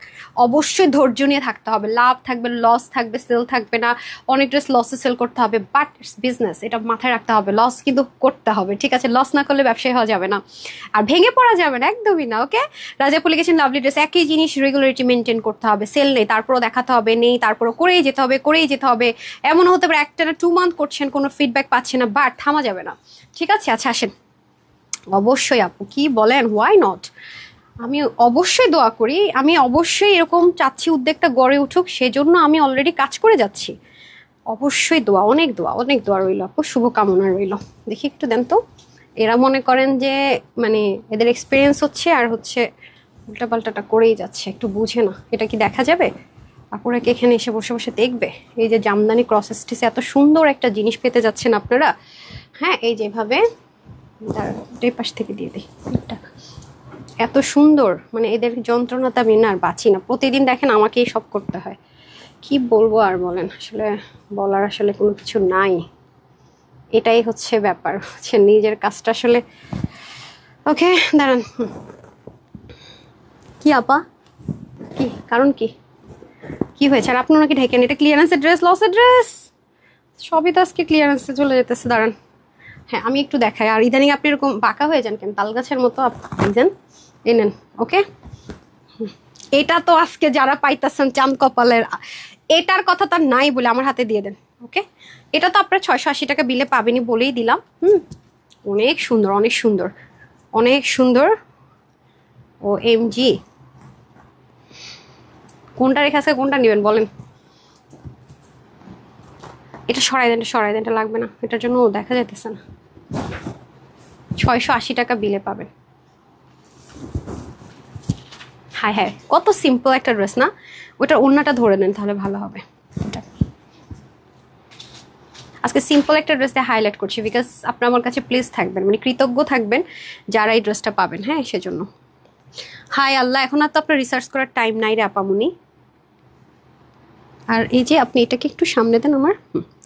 অবশ্যই ধৈর্য নিয়ে থাকতে হবে, লাভ থাকবে, লস থাকবে, সেল থাকবে না, অনেক ড্রেস লসে সেল করতে হবে, বাট ইটস বিজনেস, এটা মাথায় রাখতে হবে, লস কিন্তু করতে হবে, ঠিক আছে? লস না করলে ব্যবসায়ী হওয়া যাবে না, আর ভেঙে পড়া যাবে না, একদমই না। ওকে, রাজাপুর লিখেছেন লাভলি ড্রেস, একই জিনিস রেগুলারিটি মেনটেন করতে হবে, সেল নেই তারপরও দেখাতে হবে, নেই তারপরও করেই যেতে হবে, করেই যেতে হবে। এমন হতে পারে একটা না 2 মান্থ করছেন, কোনো ফিডব্যাক পাচ্ছেন না, বাট থামা যাবে না, ঠিক আছে? আচ্ছা আসেন, অবশ্যই আপু কি বলেন, হোয়াই নট, আমি অবশ্যই দোয়া করি, আমি অবশ্যই এরকম চাচ্ছি উদ্যোগটা গড়ে উঠুক, সেজন্য আমি অলরেডি কাজ করে যাচ্ছি। অবশ্যই দোয়া, অনেক দোয়া, অনেক দোয়া রইল আপু, শুভকামনা রইল। দেখি একটু দেন তো, এরা মনে করেন যে মানে এদের এক্সপিরিয়েন্স হচ্ছে আর হচ্ছে উল্টাপাল্টাটা করেই যাচ্ছে, একটু বুঝে না। এটা কি দেখা যাবে? আপুরা কি এখানে এসে বসে বসে দেখবে? এই যে জামদানি ক্রস স্টিচে এত সুন্দর একটা জিনিস পেতে যাচ্ছেন আপনারা, হ্যাঁ এই যেভাবে, এই পাশ থেকে দিয়ে দিই, এত সুন্দর, মানে এদের যন্ত্রণাতে আমি না আর বাঁচি না, প্রতিদিন দেখেন আমাকেই সব করতে হয়, কি বলবো আর বলেন, আসলে বলার আসলে কোনো কিছু নাই, এটাই হচ্ছে ব্যাপার, হচ্ছে নিজের কাজটা আসলে। ওকে দাঁড়ান, কি আপা, কি কারণ, কি কি হয়েছে? আর আপনি ওনাকে ঢেকেন, এটা ক্লিয়ারেন্সের ড্রেস, লসের ড্রেস, সবই তো আজকে ক্লিয়ারেন্সে চলে যেতেছে। দাঁড়ান, হ্যাঁ আমি একটু দেখাই। আর ইদানিং আপনি এরকম বাঁকা হয়ে যান কেন, তাল গাছের মতো যান, এ নেন। ওকে, এটা তো আজকে যারা পাইতেছেন চাঁদ কপালের, এটার কথা তার নাই বলে আমার হাতে দিয়ে দেন। ওকে, এটা তো আপনার 680 টাকা বিলে পাবেনি বলেই দিলাম। অনেক সুন্দর, অনেক সুন্দর, অনেক সুন্দর। ও এম জি, কোনটা রেখে আছে, কোনটা নেবেন বলেন? এটা সরাই দেন, সরাই দেন, এটা লাগবে না, এটার জন্য দেখা যাইতেছে না। 680 টাকা বিলে পাবেন। হাই হাই, কত সিম্পল একটা ড্রেস না? ওটার ওড়নাটা ধরে নেন তাহলে ভালো হবে। আজকে সিম্পল একটা ড্রেস দিয়ে হাইলাইট করছি, বিকজ আপনার আমার কাছে প্লিজ থাকবেন, মানে কৃতজ্ঞ থাকবেন যারা এই ড্রেসটা পাবেন, হ্যাঁ সেজন্য। হাই আল্লাহ, এখন আর তো আপনার রিসার্চ করার টাইম নাই রে আপামুনি। আর এই যে আপনি এটাকে একটু সামনে দেন আমার,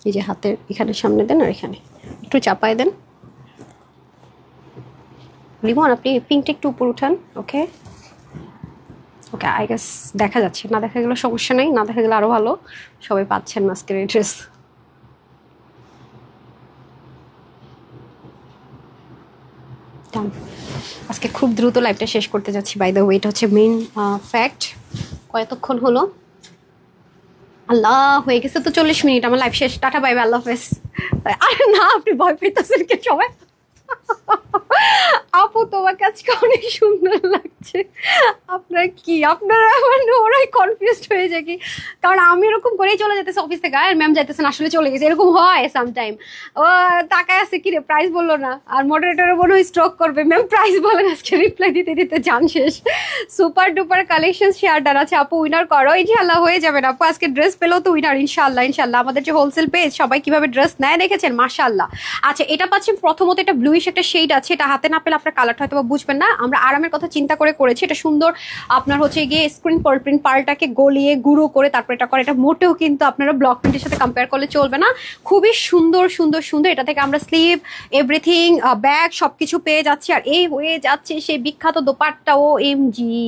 এই যে হাতের এখানে সামনে দেন, আর এখানে একটু চাপায় দেন। লিমন আপনি পিঙ্কটা একটু উপর উঠান। ওকে ওকে, আই গেস দেখা যাচ্ছে, না দেখা গেলে সমস্যা নেই, না দেখা গেলে আরো ভালো, সবাই পাচ্ছেন আজকের এই ড্রেস। আজকে খুব দ্রুত লাইভটা শেষ করতে যাচ্ছি, বাই দ্য ওয়ে এটা হচ্ছে মেইন ফ্যাক্ট। কতক্ষণ হলো? আল্লাহ, হয়ে গেছে তো 40 মিনিট, আমার লাইভ শেষ, টাটা বাই বাই, আল্লাহ হাফেজ। আরে না, আপনি ভয় পাইতেছেন কে সবাই? আপু তোমাকে আজকে অনেক সুন্দর লাগছে, আপনার কি, আপনারা মানে ওরাই কনফিউজড হয়ে যায় কি, কারণ আমি এরকম করেই চলে যেতেছে অফিস থেকে, আর ম্যাম যাইতেছেন আসলে চলে গেছে, এরকম হয় সামটাইম। ও তাকায় আছে কি রে, প্রাইস বললো না, আর মডারেটরের মনে হয় স্ট্রোক করবে, ম্যাম প্রাইস বলেন, আজকে রিপ্লাই দিতে দিতে জান শেষ। Super duper collection share done আছে আপু, উইনার করো, ইনশাল্লাহ হয়ে যাবেন আপু, আজকে ড্রেস পেলেও তো উইনার, ইনশাল্লাহ ইনশাল্লাহ। আমাদের যে হোলসেল পেজ, সবাই কিভাবে ড্রেস নেয় দেখেছেন, মাশাআল্লাহ। আচ্ছা এটা পাচ্ছেন, প্রথমত এটা ব্লুইশ একটা শেড আছে, এটা হাতে না পেলে আপনার কালারটা হয়তো বুঝবেন না, আমরা আরামের কথা চিন্তা করে করেছি। এটা সুন্দর আপনার হচ্ছে গিয়ে স্ক্রিন পার্ল প্রিন্ট, পার্লটাকে গলিয়ে গুঁড়ো করে তারপর এটা করে, এটা মোটেও কিন্তু আপনারা ব্লক প্রিন্টের সাথে কম্পেয়ার করলে চলবে না, খুবই সুন্দর সুন্দর সুন্দর। এটা থেকে আমরা স্লিভ, এভরিথিং, ব্যাগ সবকিছু পেয়ে যাচ্ছি। আর এই হয়ে যাচ্ছে সেই বিখ্যাত দোপাট্টা, ও এম জি,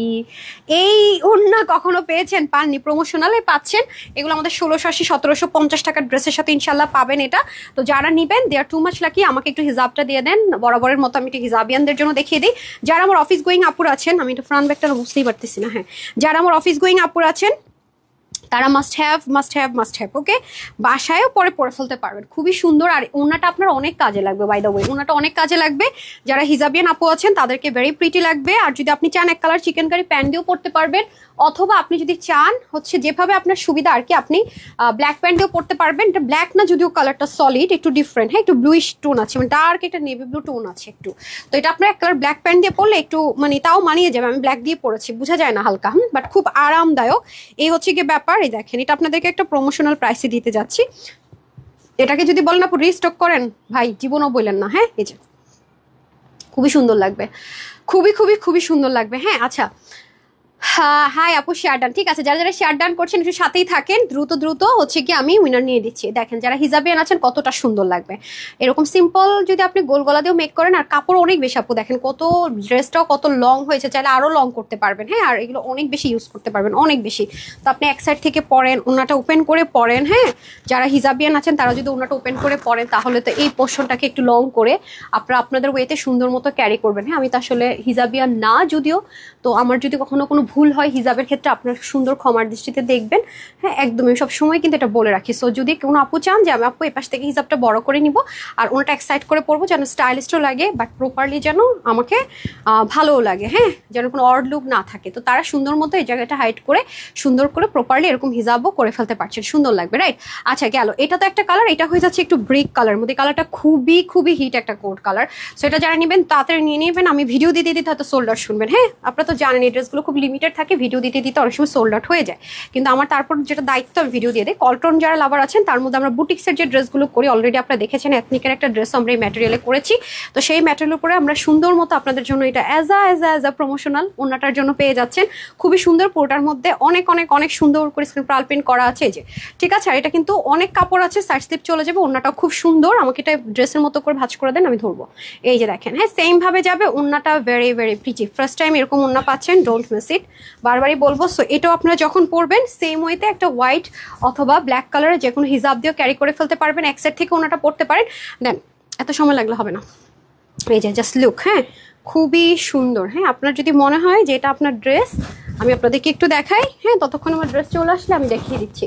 এই ওড়না কখনো পেয়েছেন? পাননি, প্রমোশনালে পাচ্ছেন। এগুলো আমাদের 1680 1750 টাকার ড্রেসের সাথে ইনশাল্লাহ পাবেন এটা। তো যারা নিবেন দে আর টু মাচ লাকি। আমাকে একটু হিজাবটা দিয়ে দেন, বরাবরের মতো আমি একটু হিজাবিয়ানদের জন্য দেখিয়ে দিই। যারা আমার অফিস গোয়িং আপুর আছেন, আমি একটু ফ্রন্ট ব্যাগটা বুঝতেই পারতেছি না, হ্যাঁ যারা আমার অফিস গোয়িং আপুর আছেন তারা must have must have must have. Okay, বাসায়ও পরে ফেলতে পারবেন, খুবই সুন্দর। আর ওনাটা আপনার অনেক কাজে লাগবে, বাই দ্য ওয়ে ওনাটা অনেক কাজে লাগবে। যারা হিজাবিয়ান আপু আছেন তাদেরকে ভেরি প্রিটি লাগবে। আর যদি আপনি চান এক কালার চিকেন কারি প্যান্ট দিয়েও পরতে পারবেন, অথবা আপনি যদি চান হচ্ছে যেভাবে আপনার সুবিধা আর কি, আপনি ব্ল্যাক প্যান্ট দিয়েও পরতে পারবেন। এটা ব্ল্যাক না, যদিও কালারটা সলিড, একটু ডিফারেন্ট, হ্যাঁ একটু ব্লুইশ টোন আছে, মানে ডার্ক একটা নেভি ব্লু টোন আছে একটু। তো এটা আপনার এক কালার ব্ল্যাক প্যান্ট দিয়ে পরলে একটু মানে তাও মানিয়ে যাবে। আমি ব্ল্যাক দিয়ে পরেছি, বোঝা যায় না হালকা, বাট খুব আরামদায়ক। এই হচ্ছে গিয়ে ব্যাপার। এই দেখেন, এটা আপনাদেরকে একটা প্রমোশনাল প্রাইসে দিতে যাচ্ছি। এটাকে যদি বলেন আপু রিস্টক করেন, ভাই জীবনও বললেন না। হ্যাঁ এই যে খুবই সুন্দর লাগবে, খুবই খুবই খুবই সুন্দর লাগবে। হ্যাঁ আচ্ছা হাই আপু, শেয়ার ডান। ঠিক আছে, যারা যারা শেয়ার ডান করছেন একটু সাথেই থাকেন, দ্রুত দ্রুত হচ্ছে কি আমি উইনার নিয়ে দিচ্ছি। দেখেন যারা হিজাবিয়ান আছেন কতটা সুন্দর লাগবে এরকম সিম্পল যদি আপনি গোল গলা দিয়েও মেক করেন। আর কাপড় অনেক বেশি আপু, দেখেন কত ড্রেসটাও কত লং হয়েছে, চাইলে আরো লং করতে পারবেন। হ্যাঁ, আর এগুলো অনেক বেশি ইউজ করতে পারবেন, অনেক বেশি। তো আপনি এক সাইড থেকে পরেন, ওনাটা ওপেন করে পরেন। হ্যাঁ, যারা হিজাবিয়ান আছেন তারা যদি ওনাটা ওপেন করে পরেন তাহলে তো এই পোর্শনটাকে একটু লং করে আপনারা আপনাদের ওয়েতে সুন্দর মতো ক্যারি করবেন। হ্যাঁ, আমি তো আসলে হিজাবিয়ান না যদিও, তো আমার যদি কখনো কোনো ভুল হয় হিজাবের ক্ষেত্রে আপনার সুন্দর ক্ষমার দৃষ্টিতে দেখবেন। হ্যাঁ, একদমই সব সময় কিন্তু এটা বলে রাখি। সো যদি কোনো আপু চান যে আমি আপু এপাশ থেকে হিজাবটা বড় করে নিব আর ওনাটা এক সাইড করে পরবো, যেন স্টাইলিশও লাগে বাট প্রপারলি যেন আমাকে ভালোও লাগে। হ্যাঁ, যেন কোনো অড লুক না থাকে, তো তারা সুন্দর মতো এই জায়গাটা হাইড করে সুন্দর করে প্রপারলি এরকম হিজাবও করে ফেলতে পারছেন, সুন্দর লাগবে। রাইট, আচ্ছা গেল। এটা তো একটা কালার, এটা হয়ে যাচ্ছে একটু ব্রিক কালার মধ্যে। কালারটা খুবই খুবই হিট একটা কোড কালার। সো এটা যারা নেবেন তাড়াতাড়ি নিয়ে নেবেন। আমি ভিডিও দিতে দিতে হয়তো সোল্ড আউট শুনবেন। হ্যাঁ, আপনারা তো জানেন এই ড্রেসগুলো খুব লিমিটেড থাকে, ভিডিও দিতে দিতে অনেক সময় সোল্ড আউট হয়ে যায়, কিন্তু আমার তারপর যেটা দায়িত্ব আমি ভিডিও দিয়ে দিই। কলটন যারা লাভার আছেন তার মধ্যে আমরা বুটিক্সের যে ড্রেসগুলো করি অলরেডি আপনারা দেখেছেন, এথনিকের একটা ড্রেস আমরা এই ম্যাটেরিয়ালে করেছি। তো সেই ম্যাটেরিয়াল উপরে আমরা সুন্দর মতো আপনাদের জন্য এটা অ্যাজ আ প্রমোশনাল ওনাটার জন্য পেয়ে যাচ্ছেন। খুবই সুন্দর, পুরোটার মধ্যে অনেক অনেক অনেক সুন্দর করে স্ক্রিন পাল প্রিন্ট করা আছে এই যে। ঠিক আছে, আর এটা কিন্তু অনেক কাপড় আছে, সাইড স্লিপ চলে যাবে। ওনাটাও খুব সুন্দর, আমাকে এটা ড্রেসের মতো করে ভাঁজ করে দেন, আমি ধরবো। এই যে দেখেন, হ্যাঁ সেম ভাবে যাবে। ওনাটা very very pretty, first time এরকম ওনা পাচ্ছেন, ডোন্ট মিস ইট, বারবারই বলবো। সো এটাও আপনারা যখন পরবেন সেম ওয়েতে একটা হোয়াইট অথবা ব্ল্যাক কালারের যে কোনো হিজাব দিয়েও ক্যারি করে ফেলতে পারবেন, এক সাইড থেকে ওনাটা পরতে পারেন। দেন এত সময় লাগলে হবে না, এই যে জাস্ট লুক। হ্যাঁ, খুবই সুন্দর। হ্যাঁ, আপনার যদি মনে হয় যে এটা আপনার ড্রেস, আমি আপনাদেরকে একটু দেখাই। হ্যাঁ, ততক্ষণ আমার ড্রেস চলে আসলে আমি দেখিয়ে দিচ্ছি।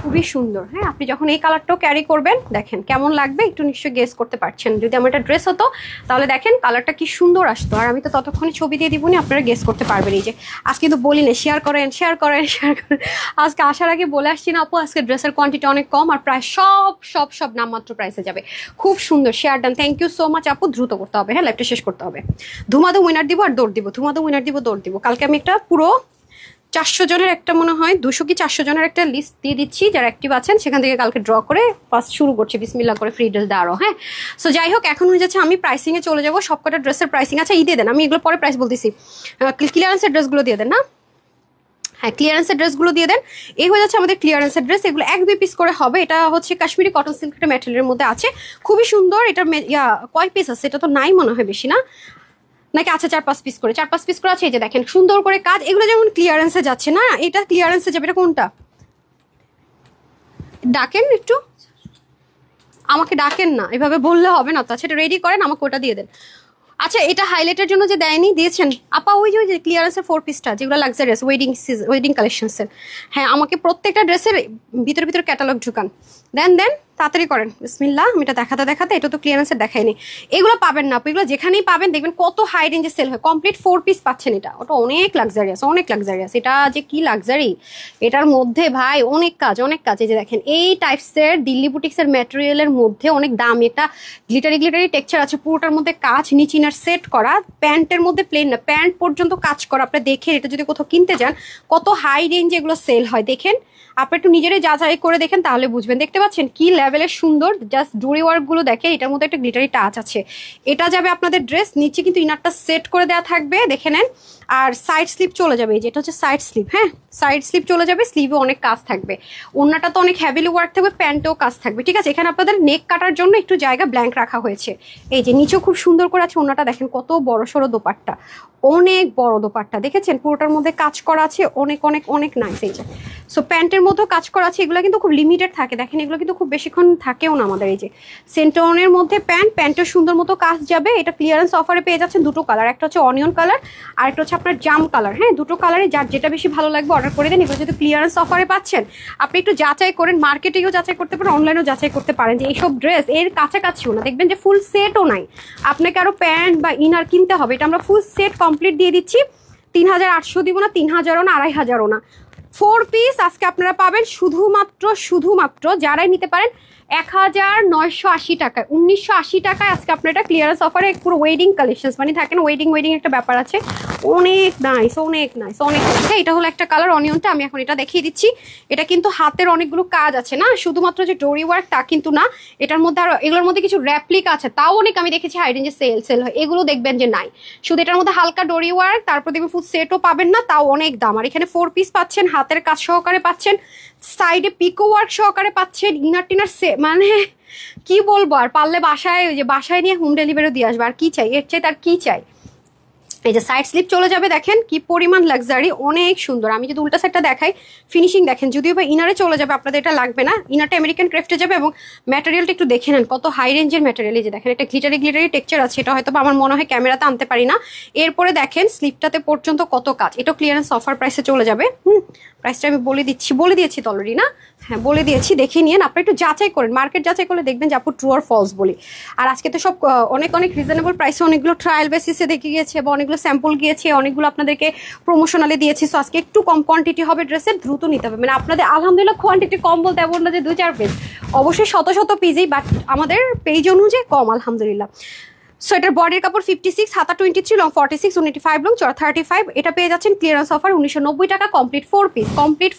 খুবই সুন্দর। হ্যাঁ, আপনি যখন এই কালারটাও ক্যারি করবেন দেখেন কেমন লাগবে, একটু নিশ্চয়ই গেস করতে পারছেন। যদি আমার একটা ড্রেস হতো তাহলে দেখেন কালারটা কি সুন্দর আসতো। আর আমি তো ততক্ষণে ছবি দিয়ে দিবনি, আপনারা গেস করতে পারবেন। এই যে আজকে কিন্তু বলি না শেয়ার করেন শেয়ার করেন শেয়ার করেন, আজকে আসার আগে বলে আসছি না আপু, আজকে ড্রেসের কোয়ান্টিটি অনেক কম আর প্রায় সব সব সব নামমাত্র প্রাইসে যাবে। খুব সুন্দর, share done. Thank you so much আপু, দ্রুত করতে হবে। হ্যাঁ, লাইভটা শেষ করতে হবে। ধুমাধু উইনার দিব আর দৌড় দিব, ধুমাধু উইনার দিব, দৌড় দিব। কালকে আমি একটা পুরো 400 জনের একটা মনে হয় 200 কি 400 জনের একটা লিস্ট দিয়ে দিচ্ছি যারা অ্যাক্টিভ আছেন, সেখান থেকে কালকে ড্র করে ফার্স্ট শুরু করছি বিসমিল্লাহ করে ফ্রি ড্রেস দেওয়ারও। হ্যাঁ, সো যাই হোক, এখন হয়ে যাচ্ছে আমি প্রাইসিংয়ে চলে যাবো। সবকটা ড্রেসের প্রাইসিং আছে, দিয়ে দেন, আমি এগুলো পরে প্রাইস বলতেছি। ক্লিয়ারেন্সের ড্রেসগুলো দিয়ে দেন না, হ্যাঁ ক্লিয়ারেন্সের ড্রেসগুলো দিয়ে দেন। এই হয়ে যাচ্ছে আমাদের ক্লিয়ারেন্সের ড্রেস, এগুলো 1-2 পিস করে হবে। এটা হচ্ছে কাশ্মীরি কটন সিল্ক একটা ম্যাটেরিয়ালের মধ্যে আছে, খুবই সুন্দর। এটা কয় পিস আছে এটা তো নাই মনে হয় বেশি না, নাকি আচ্ছা 4-5 পিস করে, 4-5 পিস করে আছে। এই যে দেখেন সুন্দর করে কাজ, এগুলো যেমন ক্লিয়ারেন্সে যাচ্ছে না, এটা ক্লিয়ারেন্সে যাবে। এটা কোনটা ডাকেন একটু, আমাকে ডাকেন না, এভাবে বললে হবে না তো। আচ্ছা এটা রেডি করেন, আমাকে ওটা দিয়ে দেন। আচ্ছা এটা হাইলাইটের জন্য যে দেয়নি, দিয়েছেন আপা, ওই যে ক্লিয়ারেন্সের 4 পিসটা যেগুলো লাক্সারিয়াস ওয়েডিং কালেকশনসের। হ্যাঁ, আমাকে প্রত্যেকটা ড্রেসের ভিতরে ক্যাটালগ ঢুকান, দেন তাড়াতাড়ি করেন বিসমিল্লাহ। আমি এটা দেখাতে এটা তো ক্লিয়ারেন্সের দেখাইনি। এগুলো পাবেন না আপু, এগুলো যেখানেই পাবেন দেখবেন কত হাই রেঞ্জে সেল হয়। কমপ্লিট 4 পিস পাচ্ছেন, এটা ওটা অনেক লাক্সারিয়াস। এটা যে কি লাক্সারি, এটার মধ্যে ভাই অনেক কাজ। এই যে দেখেন এই টাইপসের দিল্লি বুটিক্সের ম্যাটেরিয়ালের মধ্যে অনেক দামি একটা গ্লিটারি টেক্সচার আছে, পুরোটার মধ্যে কাজ, নিচে ইনার সেট করা, প্যান্টের মধ্যে প্লেন না, প্যান্ট পর্যন্ত কাজ করা। আপনি দেখেন এটা যদি কোথাও কিনতে যান কত হাই রেঞ্জে এগুলো সেল হয়, দেখেন আপনি একটু নিজেরাই যাচাই করে দেখেন তাহলে বুঝবেন। দেখতে পাচ্ছেন কি লেভেলের সুন্দর, জাস্ট ডুরি ওয়ার্ক গুলো দেখেন, এটার মধ্যে একটা গ্লিটারি টাচ আছে। এটা যাবে আপনাদের ড্রেস, নিচে কিন্তু ইনারটা সেট করে দেওয়া থাকবে, দেখে নেন। আর সাইড স্লিপ চলে যাবে, এই যেটা হচ্ছে সাইড স্লিপ। হ্যাঁ, সাইড স্লিপ চলে যাবে, স্লিভে অনেক কাজ থাকবে, ওড়নাটা তো অনেক হেভিলি ওয়ার্ক থাকবে, প্যান্টেও কাজ থাকবে। ঠিক আছে, এখানে আপনাদের নেক কাটার জন্য একটু জায়গা ব্ল্যাঙ্ক রাখা হয়েছে। এই যে নিচেও খুব সুন্দর করে আছে, ওড়নাটা দেখেন কত বড় সড়ো দোপাট্টা, অনেক বড় দোপাট্টা, দেখেছেন পুরোটার মধ্যে কাজ করা আছে, অনেক নাইস। এই যে সো প্যান্টের মধ্যেও কাজ করা আছে, এগুলো কিন্তু খুব লিমিটেড থাকে, দেখেন এগুলো কিন্তু খুব বেশিক্ষণ থাকেও না আমাদের। এই যে সেন্টনের মধ্যে প্যান্টের সুন্দর মতো কাজ যাবে। এটা ক্লিয়ারেন্স অফারে পেয়ে যাচ্ছেন দুটো কালার, একটা হচ্ছে অনিয়ন কালার আর একটা হচ্ছে আপনার জাম কালার। হ্যাঁ, দুটো কালারে যার যেটা বেশি ভালো লাগবে অর্ডার করে দেন। এগুলো যদি ক্লিয়ারেন্স অফারে পাচ্ছেন, আপনি একটু যাচাই করেন, মার্কেটেও যাচাই করতে পারেন, অনলাইনেও যাচাই করতে পারেন যে এইসব ড্রেস এর কাছাকাছিও না, দেখবেন যে ফুল সেটও নাই, আপনাকে আরো প্যান্ট বা ইনার কিনতে হবে। এটা আমরা ফুল সেট কমপ্লিট দিয়ে দিচ্ছি, 3800 দিব না, 3000ও না, 2500ও না। 4 পিস আজকে আপনারা পাবেন শুধুমাত্র যারাই নিতে পারেন 1980 টাকায়, 1980 টাকায় আজকে আপনার এটা ক্লিয়ারেন্স অফারে পুরো ওয়েডিং কালেকশন মানে থাকেন ওয়েডিং একটা ব্যাপার আছে, অনেক নাইস অনেক নাইস অনেক নাইস। এটা হলো একটা কালার অনিয়নটা, আমি এখন এটা দেখিয়ে দিচ্ছি। এটা কিন্তু হাতের অনেকগুলো কাজ আছে না, শুধুমাত্র যে ডোরি ওয়ার্ক তা কিন্তু না, এটার মধ্যে আরো এগুলোর মধ্যে কিছু র্যাপ্লিকা আছে, তাও অনেক আমি দেখেছি হাই রেঞ্জে সেল হয়, এগুলো দেখবেন যে নাই। শুধু এটার মধ্যে হালকা ডোরি ওয়ার্ক, তারপর দেখবেন ফুল সেটও পাবেন না, তাও অনেক দাম। আর এখানে 4 পিস পাচ্ছেন, হাতের কাজ সহকারে পাচ্ছেন, সাইডে পিকো ওয়ার্ক সহকারে পাচ্ছেন, ইনার টিনার মানে কি বলবো, আর পারলে বাসায় ওই যে বাসায় নিয়ে হোম ডেলিভারিও দিয়ে আসবে, আর কি চাই এর চাই, তার কি চাই। এই যে সাইড স্লিপ চলে যাবে, দেখেন কি পরিমাণ লাক্সারি, অনেক সুন্দর। আমি যদি উল্টা সাইডটা দেখাই, ফিনিশিং দেখেন, যদিও বা ইনারে চলে যাবে, আপনাদের এটা লাগবে না, ইনারটা আমেরিকান ক্রাফটে যাবে। এবং ম্যাটেরিয়ালটা একটু দেখে নেন, কত হাই রেঞ্জের ম্যাটেরিয়াল। এই যে দেখেন, একটা গ্লিটারি টেক্সচার আছে, এটা হয়তো আমার মনে হয় ক্যামেরাতে আনতে পারি না। এরপরে দেখেন স্লিপটাতে পর্যন্ত কত কাজ, এটা ক্লিয়ারেন্স অফার প্রাইসে চলে যাবে। প্রাইসটা আমি বলে দিয়েছি তো অলরেডি না, হ্যাঁ বলে দিয়েছি, দেখে নিন। আপনি একটু যাচাই করেন, মার্কেট যাচাই করলে দেখবেন যে আপু ট্রু আর ফলস বলি। আর আজকে তো সব অনেক রিজনেবল প্রাইসে অনেকগুলো ট্রায়াল বেসিসে দেখে গিয়েছে, বা অনেকগুলো স্যাম্পল গিয়েছে, অনেকগুলো আপনাদেরকে প্রমোশনালে দিয়েছি। সো আজকে একটু কম কোয়ান্টিটি হবে, ড্রেসের দ্রুত নিতে হবে। মানে আপনাদের আলহামদুলিল্লাহ কোয়ান্টিটি কম বলতে এমন না যে 2-4 পিস, অবশ্যই শত পিসেই, বাট আমাদের পেজ অনুযায়ী কম আলহামদুলিল্লাহ। সো এটার বডির কাপড় 56, হাতা 23, লং 46, 95, লং চড়া 35। এটা পেয়ে যাচ্ছেন ক্লিয়ারেন্স অফার 1990 টাকা, কমপ্লিট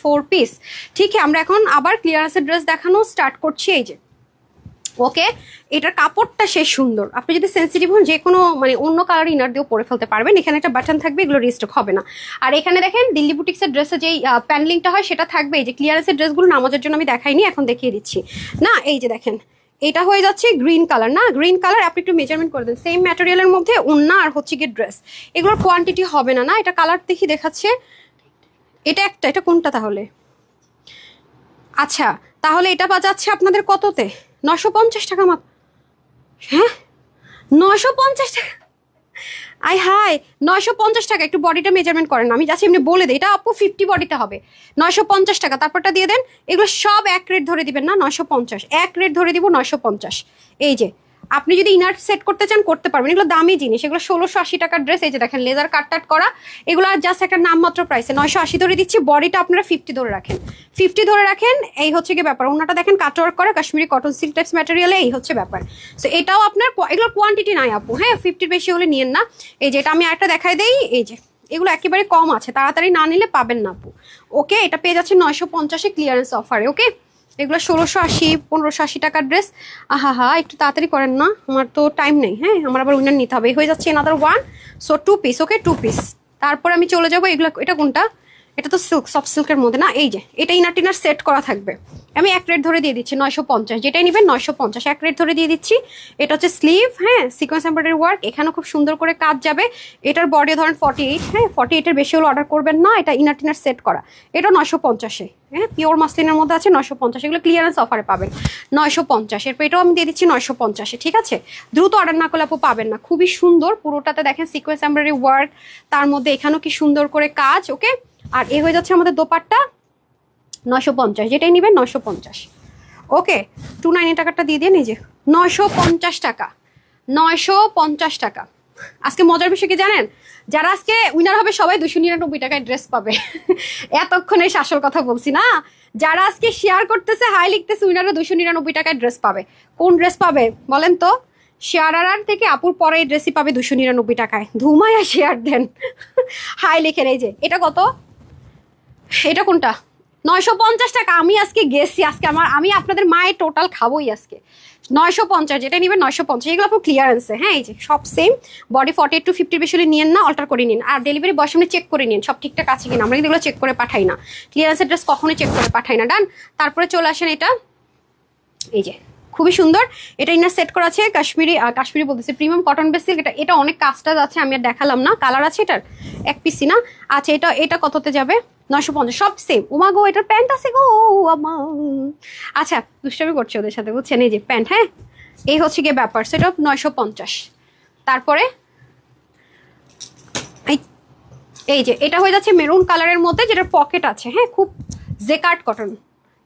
4 পিস। ঠিক আছে, আমরা এখন আবার ক্লিয়ারেন্সের ড্রেস দেখানো স্টার্ট করছি। এই যে ওকে, এটার কাপড়টা শেষ সুন্দর, আপনি যদি সেন্সিটিভ হন যে কোনো মানে অন্য কালার ইনার দিয়েও পরে ফেলতে পারবেন। এখানে একটা বাটন থাকবে, এগুলো রিস্টক হবে না। আর এখানে দেখেন দিল্লি বুটিক্সের ড্রেসে যেই প্যানেলিংটা হয় সেটা থাকবে। এই যে ক্লিয়ারেন্সের ড্রেসগুলো নামাজের জন্য আমি দেখাইনি, এখন দেখিয়ে দিচ্ছি না। এই যে দেখেন, এটা হয়ে যাচ্ছে গ্রিন কালার না, গ্রিন কালার আপনি একটু মেজারমেন্ট করে দেন, সেম ম্যাটেরিয়ালের মধ্যে ওন্না আর হচ্ছে গিয়ে ড্রেস, এগুলোর কোয়ান্টিটি হবে না। না এটা কালার দেখি দেখাচ্ছে, এটা কোনটা তাহলে? আচ্ছা, তাহলে এটা বাজাচ্ছে আপনাদের কততে? 950 টাকা মাত্র। হ্যাঁ 950 টাকা, আই হাই 950 টাকা। একটু বডিটা মেজারমেন্ট করেন, আমি যাচ্ছি এমনি বলে দিই, এটা আপু 50 বডিতে হবে 950 টাকা। তারপরটা দিয়ে দেন, এগুলো সব এক রেট ধরে দিবেন না, 950 এক রেট ধরে দিব 950। এই যে আপনি যদি ইনার সেট করতে চান করতে পারবেন, এগুলো দামি জিনিস, এগুলো 1680 টাকার ড্রেস। এই যে দেখেন লেজার কাট করা, এগুলো জাস্ট একটা নামমাত্র প্রাইসে 980 ধরে দিচ্ছি। বডিটা আপনারা 50 ধরে রাখেন, 50 ধরে রাখেন। এই হচ্ছে কি ব্যাপার, ওনাটা দেখেন কাটওয়ার্ক করা কাশ্মীরি কটন সিল্ক টাইপস ম্যাটেরিয়ালে, এই হচ্ছে ব্যাপার। সো এটাও আপনার, এগুলোর কোয়ান্টিটি নাই আপু, হ্যাঁ 50 বেশি হলে নিয়েন না। এই যে এটা আমি একটা দেখাই দেই, এই যে এগুলো একেবারে কম আছে, তাড়াতাড়ি না নিলে পাবেন না আপু। ওকে, এটা পেয়ে যাচ্ছে 950-এ ক্লিয়ারেন্স অফারে। ওকে, এগুলো 1680 1580 টাকার ড্রেস। আহা একটু তাড়াতাড়ি করেন না, আমার তো টাইম নেই। হ্যাঁ আমার আবার উইনার নিতে হবে, হয়ে যাচ্ছে another one। So 2 piece. Okay 2 piece. তারপর আমি চলে যাবো এগুলো, এটা কোনটা? এটা তো সিল্ক, সফট সিল্কের মধ্যে না। এই যে এটা ইনার টিনার সেট করা থাকবে, আমি এক রেট ধরে দিয়ে দিচ্ছি 950, যেটাই নেবেন 950 এক রেট ধরে দিয়ে দিচ্ছি। এটা হচ্ছে স্লিভ, হ্যাঁ সিকোয়েন্স এমব্রয়ডারি ওয়ার্ক, এখানেও খুব সুন্দর করে কাজ যাবে। এটার বডি ধরেন 48, হ্যাঁ 48-এর বেশি হলে অর্ডার করবেন না, এটা ইনার টিনার সেট করা। এটা 950-এ, হ্যাঁ পিওর মাসলিনের মধ্যে আছে 950, এগুলো ক্লিয়ারেন্স অফারে পাবেন 950। এরপর এটাও আমি দিয়ে দিচ্ছি 950-এ। ঠিক আছে, দ্রুত অর্ডার না করলে আপু পাবেন না। খুবই সুন্দর, পুরোটাতে দেখেন সিকোয়েন্স এমব্রয়ডারি ওয়ার্ক, তার মধ্যে এখানেও কি সুন্দর করে কাজ। ওকে, আর এ হয়ে যাচ্ছে আমাদের দোপাট্টা 950, যেটাই নেবেন 950। ওকে 290 টাকাটা দিয়ে দিয়ে নিজে 950 টাকা, 950 টাকা। আজকে মজার বিষয় কি জানেন, যারা আজকে উইনার হবে সবাই 299 টাকায় ড্রেস পাবে। এতক্ষণে আসল কথা বলছি না, যারা আজকে শেয়ার করতেছে হাই লিখতেছে উইনাররা 299 টাকায় ড্রেস পাবে। কোন ড্রেস পাবে বলেন তো? শেয়ারার থেকে আপুর পরে এই ড্রেসই পাবে 299 টাকায়। ধুমায়া শেয়ার দেন, হাই লিখেন। এই যে এটা কত, এটা কোনটা? 950 টাকা। আমি আজকে গেছি, আজকে আমি আপনাদের মায়ের টোটাল খাবোই আজকে। 950, যেটা নেবেন 950, এগুলো আপনার ক্লিয়ারেন্সে। হ্যাঁ এই যে সব সেম, বডি 48 to 50 বেশি হলে নিয়েন না, অল্টার করে নিন। আর ডেলিভারি বয়ের সামনে চেক করে নিন সব ঠিকঠাক আছে কিনা, আমরা কিন্তু এগুলো চেক করে পাঠাই না, ক্লিয়ারেন্সের ড্রেস কখনোই চেক করে পাঠাই না। ডান। তারপরে চলে আসেন এটা, এই যে খুবই সুন্দর, এটা ইনার সেট করা আছে কাশ্মীরি বলতেছে প্রিমিয়াম কটন বেস সিল্ক। এটা অনেক কাজটা আছে, আমি আর দেখালাম না। কালার আছে এটার এক পিসি না। আচ্ছা এটা কততে যাবে? 950, সব সেম। ওমা গো, এটার প্যান্ট আছে গো আমা। আচ্ছা দুষ্টামি করছে ওদের সাথে, বুঝছেন? এই যে প্যান্ট, হ্যাঁ এই হচ্ছে গিয়ে ব্যাপার, সেটা 950। তারপরে এই যে এটা হয়ে যাচ্ছে মেরুন কালারের মধ্যে, যেটার পকেট আছে, হ্যাঁ খুব জেকার্ড কটন।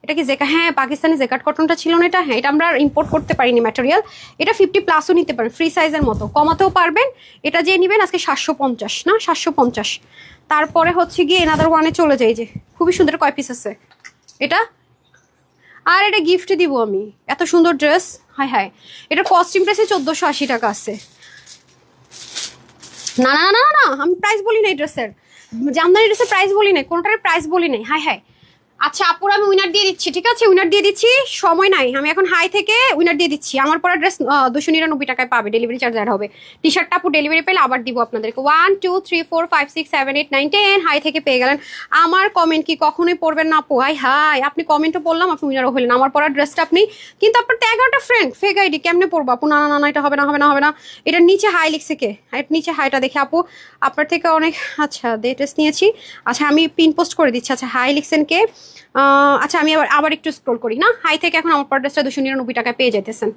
এটা কি হ্যাঁ পাকিস্তানি জেকার্ড কটনটা ছিল না এটা? হ্যাঁ এটা আমরা ইম্পোর্ট করতে পারিনি ম্যাটেরিয়াল। এটা 50+ নিতে পারেন, ফ্রি সাইজের মতো, কমাতেও পারবেন। এটা যে নেবেন আজকে 750 না, 750। তারপরে হচ্ছে গিয়ে এনাদার ওয়ানে চলে যায়, যে খুবই সুন্দর, কয় পিস আছে এটা? আর এটা গিফট দিব আমি, এত সুন্দর ড্রেস। হাই হাই, এটা কস্টিউম প্রাইসে 1480 টাকা আছে। না না না না, আমি প্রাইস বলি নাই ড্রেসের, জামদানি ড্রেসের প্রাইস বলি নাই, কোনটার প্রাইস বলি নাই। হাই হাই, আচ্ছা আপুর আমি উইনার দিয়ে দিচ্ছি, ঠিক আছে উইনার দিয়ে দিচ্ছি, সময় নাই, আমি এখন হাই থেকে উইনার দিয়ে দিচ্ছি। আমার পরা ড্রেস 299 টাকায় পাবে, ডেলিভারি চার্জ অ্যাড হবে। টি শার্টটা আপু ডেলিভারি পেলে আবার দিব আপনাদেরকে। 1 2 3 4 5 6 7 8 9 10 হাই থেকে পেয়ে গেলেন। আমার কমেন্ট কি কখনোই পড়বেন না আপু? হাই হাই, আপনি কমেন্টও পড়লাম, আপনি উইনারও হলেন। আমার পরা ড্রেসটা আপনি, কিন্তু আপনার তো 11টা ফ্রেন্ড, ফেক আইডি, কেমনে পড়বো আপু? না না না, এটা হবে না হবে না হবে না। এটার নিচে হাই লিখছে কে? এর নিচে হাইটা দেখে আপু আপনার থেকে অনেক, আচ্ছা ডেটেস নিয়েছি, আচ্ছা আমি পিন পোস্ট করে দিচ্ছি। আচ্ছা হাই লিখছেন কে? আচ্ছা আমি আবার একটু স্ক্রল করি না, হাই থেকে এখন আমার পর ড্রেসটা 299 টাকায় পেয়ে যেতেছেন।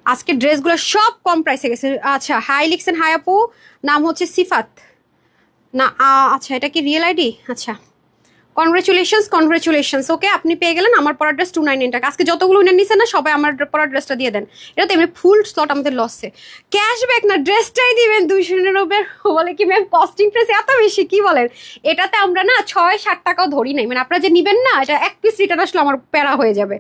আজকে ড্রেসগুলো সব কম প্রাইসে গেছে। আচ্ছা হাই লিখছেন, হাই আপু, নাম হচ্ছে সিফাত না, আচ্ছা এটা কি রিয়েল আইডি? আচ্ছা কনগ্রেচুলেশনস ওকে, আপনি পেয়ে গেলেন আমার পরা ড্রেস 299 টাকা। আজকে যতগুলো উনি নিছেন না সবাই আমার পরা ড্রেসটা দিয়ে দেন, এটা তো এমনি ফুল স্লট আমাদের লসে। ক্যাশব্যাক না, ড্রেসটাই দিবেন 299। বলে কি ম্যাম কস্টিং প্রাইস এত বেশি, কি বলেন? এটাতে আমরা না 6-7 টাকাও ধরি নাই, মানে আপনারা যে নিবেন না, এটা এক পিস রিটার্ন আসলে আমার প্যারা হয়ে যাবে,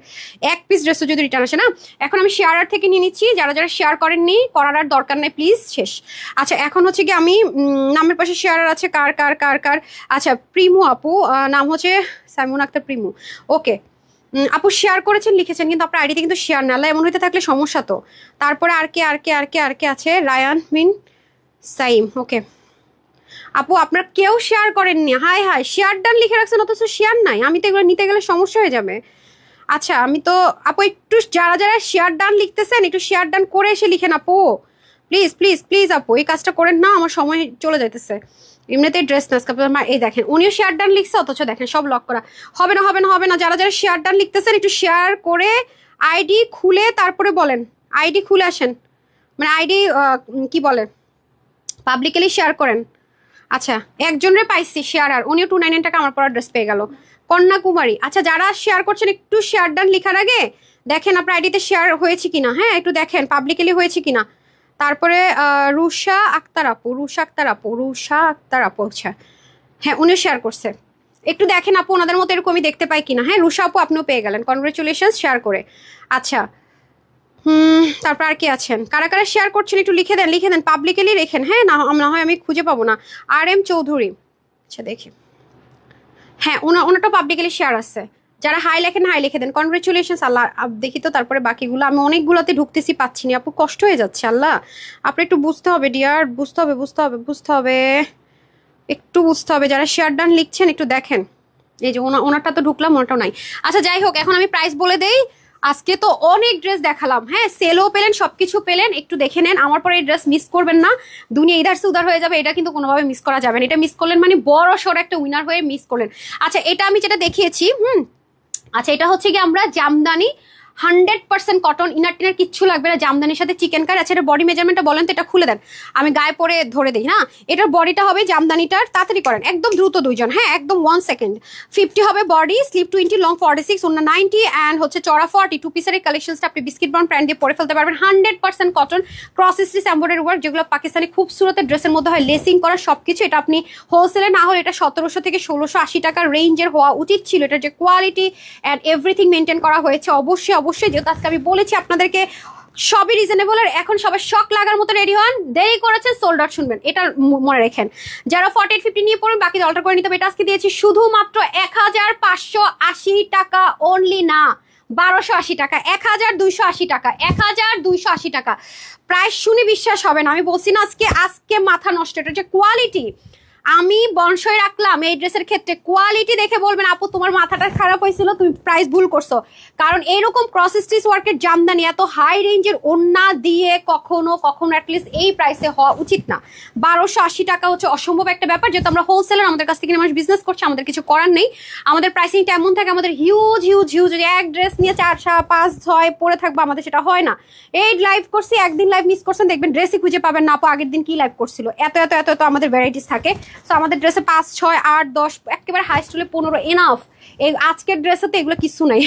এক পিস ড্রেসও যদি রিটার্ন আসে না। এখন আমি শেয়ারার থেকে নিয়ে নিচ্ছি, যারা যারা শেয়ার করেননি করার আর দরকার নাই প্লিজ, শেষ। আচ্ছা এখন হচ্ছে কি আমি নামের পাশে শেয়ারার আছে কার কার কার কার। আচ্ছা প্রিমু আপু, নাম হচ্ছে সাইমুন আক্তার প্রিমু, ওকে আপু শেয়ার করেছেন লিখেছেন, কিন্তু আপনার আইডিতে কিন্তু শেয়ার না, এমন হইতে থাকলে সমস্যা তো। তারপরে আর কে আর কে আর কে আর কে আছে, রায়ান মিন সাইম, ওকে আপু আপনার কেউ শেয়ার করেননি। হাই হাই, শেয়ার ডান লিখে রাখছেন অথচ শেয়ার নাই, আমি তো এগুলো নিতে গেলে সমস্যা হয়ে যাবে। আচ্ছা আমি তো আপু একটু যারা যারা শেয়ার ডান লিখতেছেন একটু শেয়ার ডান করে এসে লিখেন আপু, প্লিজ প্লিজ প্লিজ আপু, এই কাজটা করেন না, আমার সময় চলে যাইতেছে। এমনিতেই ড্রেস নাচ এই দেখেন উনিও শেয়ার ডান লিখছে অথচ দেখেন সব লক করা। হবে না হবে না হবে না, যারা যারা শেয়ার ডান লিখতেছেন একটু শেয়ার করে আইডি খুলে তারপরে বলেন, আইডি খুলে আসেন, মানে আইডি কি বলে পাবলিকলি শেয়ার করেন। আচ্ছা একজনের পাইছি শেয়ার, আর উনিও 299 টাকা আমার পরা ড্রেস পেয়ে গেল। কন্যাকুমারী, আচ্ছা যারা শেয়ার করছেন একটু শেয়ার ডান লিখার আগে দেখেন আপনার আইডিতে শেয়ার হয়েছে কিনা, হ্যাঁ একটু দেখেন পাবলিকলি হয়েছে কিনা। তারপরে রুষা আক্তার আপু, রুষা আক্তার আপু, রুষা আক্তার আপু, আচ্ছা হ্যাঁ উনিও শেয়ার করছে, একটু দেখেন আপু ওনাদের মতো এরকমই দেখতে পাই কিনা। হ্যাঁ রুষা আপু আপনিও পেয়ে গেলেন, কনগ্রেচুলেশন শেয়ার করে। আচ্ছা তারপর আর কি আছেন, কারা কারা শেয়ার করছেন একটু লিখে দেন পাবলিকলি রেখেন, হ্যাঁ না হয় আমি খুঁজে পাবো না। আর এম চৌধুরী, আচ্ছা দেখি, হ্যাঁ ওনারটা পাবলিকলি শেয়ার আছে। যারা হাই লেখেন হাই লিখে দেন, কনগ্রেচুলেশন। আল্লাহ দেখি তো তারপরে বাকিগুলো, আমি অনেকগুলোতে ঢুকতেছি পাচ্ছি না আপু, কষ্ট হয়ে যাচ্ছে। আল্লাহ আপনি একটু বুঝতে হবে ডিয়ার, বুঝতে হবে একটু বুঝতে হবে। যারা শেয়ার ডান লিখছেন একটু দেখেন, এই যে ওনারটা তো ঢুকলাম, ওনারটাও নাই। আচ্ছা যাই হোক, এখন আমি প্রাইস বলে দেই। আজকে তো অনেক ড্রেস দেখালাম, হ্যাঁ সেলও পেলেন সবকিছু পেলেন, একটু দেখে নেন। আমার পরে এই ড্রেস মিস করবেন না, দুনিয়া ইধার সে উধার হয়ে যাবে, এটা কিন্তু কোনোভাবে মিস করা যাবে না। এটা মিস করলেন মানে বড় সড় একটা উইনার হয়ে মিস করলেন। আচ্ছা এটা আমি যেটা দেখিয়েছি, আচ্ছা এটা হচ্ছে কি আমরা জামদানি 100% কটন, ইনার টিনার কিচ্ছু লাগবে না, জামদানির সাথে চিকেন কারি। আচ্ছা এটা বডি মেজারমেন্টটা বলেন তো, এটা খুলে দেন, আমি গায়ে পরে ধরে দিই। হ্যাঁ এটার বডিটা হবে জামদানিটার, তাড়াতাড়ি করেন একদম দ্রুত দুইজন, হ্যাঁ একদম 1 সেকেন্ড। 50 হবে বডি, স্লিপ 20, লং 46, ওনা 90 অ্যান্ড হচ্ছে চড়া 40। 2 পিসের এই কালেকশনসটা আপনি বিস্কিট ব্রাউন প্যান্ট দিয়ে পরে ফেলতে পারবেন। 100% cotton, cross stitch embroidery work, যেগুলো পাকিস্তানি খুব সুরতের ড্রেসের মধ্যে হয়, লেসিং করা সবকিছু। এটা আপনি হোলসেলে না হলে এটা 1700 থেকে 1680 টাকার রেঞ্জের হওয়া উচিত ছিল। এটার যে কোয়ালিটি অ্যান্ড এভরিথিং মেনটেন করা হয়েছে অবশ্যই যেহেতু আজকে আমি বলেছি আপনাদেরকে সবই রিজনেবল, আর এখন সবাই শক লাগার মতো রেডি হন, দেরি করেছেন সোল্ড আউট শুনবেন, এটা মনে রাখেন। যারা 4850 নিয়ে পড়ুন, বাকি অল্টার করে নিতে হবে। এটা আজকে দিয়েছি শুধুমাত্র 1580 টাকা অনলি, না 1280 টাকা, 1280 টাকা, 1280 টাকা। প্রাইস শুনে বিশ্বাস হবে না, আমি বলছি না আজকে মাথা নষ্ট। এটা যে কোয়ালিটি আমি বংশই রাখলাম এই ড্রেসের ক্ষেত্রে, কোয়ালিটি দেখে বলবেন আপু তোমার মাথাটা খারাপ হয়েছিল, তুমি প্রাইস ভুল করছো। কারণ এরকম ক্রস স্টিচ ওয়ার্কের জামদানি এত হাই রেঞ্জের ওন্না দিয়ে কখনো অ্যাটলিস্ট এই প্রাইসে হওয়া উচিত না। 1280 টাকা হচ্ছে অসম্ভব একটা ব্যাপার, যেহেতু আমরা হোলসেলার, আমাদের কাছ থেকে মানুষ বিজনেস করছে, আমাদের কিছু করার নেই। আমাদের প্রাইসিংটা এমন থাকে, আমাদের হিউজ এক ড্রেস নিয়ে 4, 5, 6 পরে থাকবো, আমাদের সেটা হয় না। এই লাইভ করছি, একদিন লাইভ মিস করছেন দেখবেন ড্রেসই খুঁজে পাবেন না আপু আগের দিন কি লাইভ করছিল, এত আমাদের ভ্যারাইটিস থাকে। সো আমাদের ড্রেসে 5, 6, 8, 10 একেবারে হাই স্টুলে 15 এনাফ। এই আজকের ড্রেসে তো এগুলো কিছু নাই।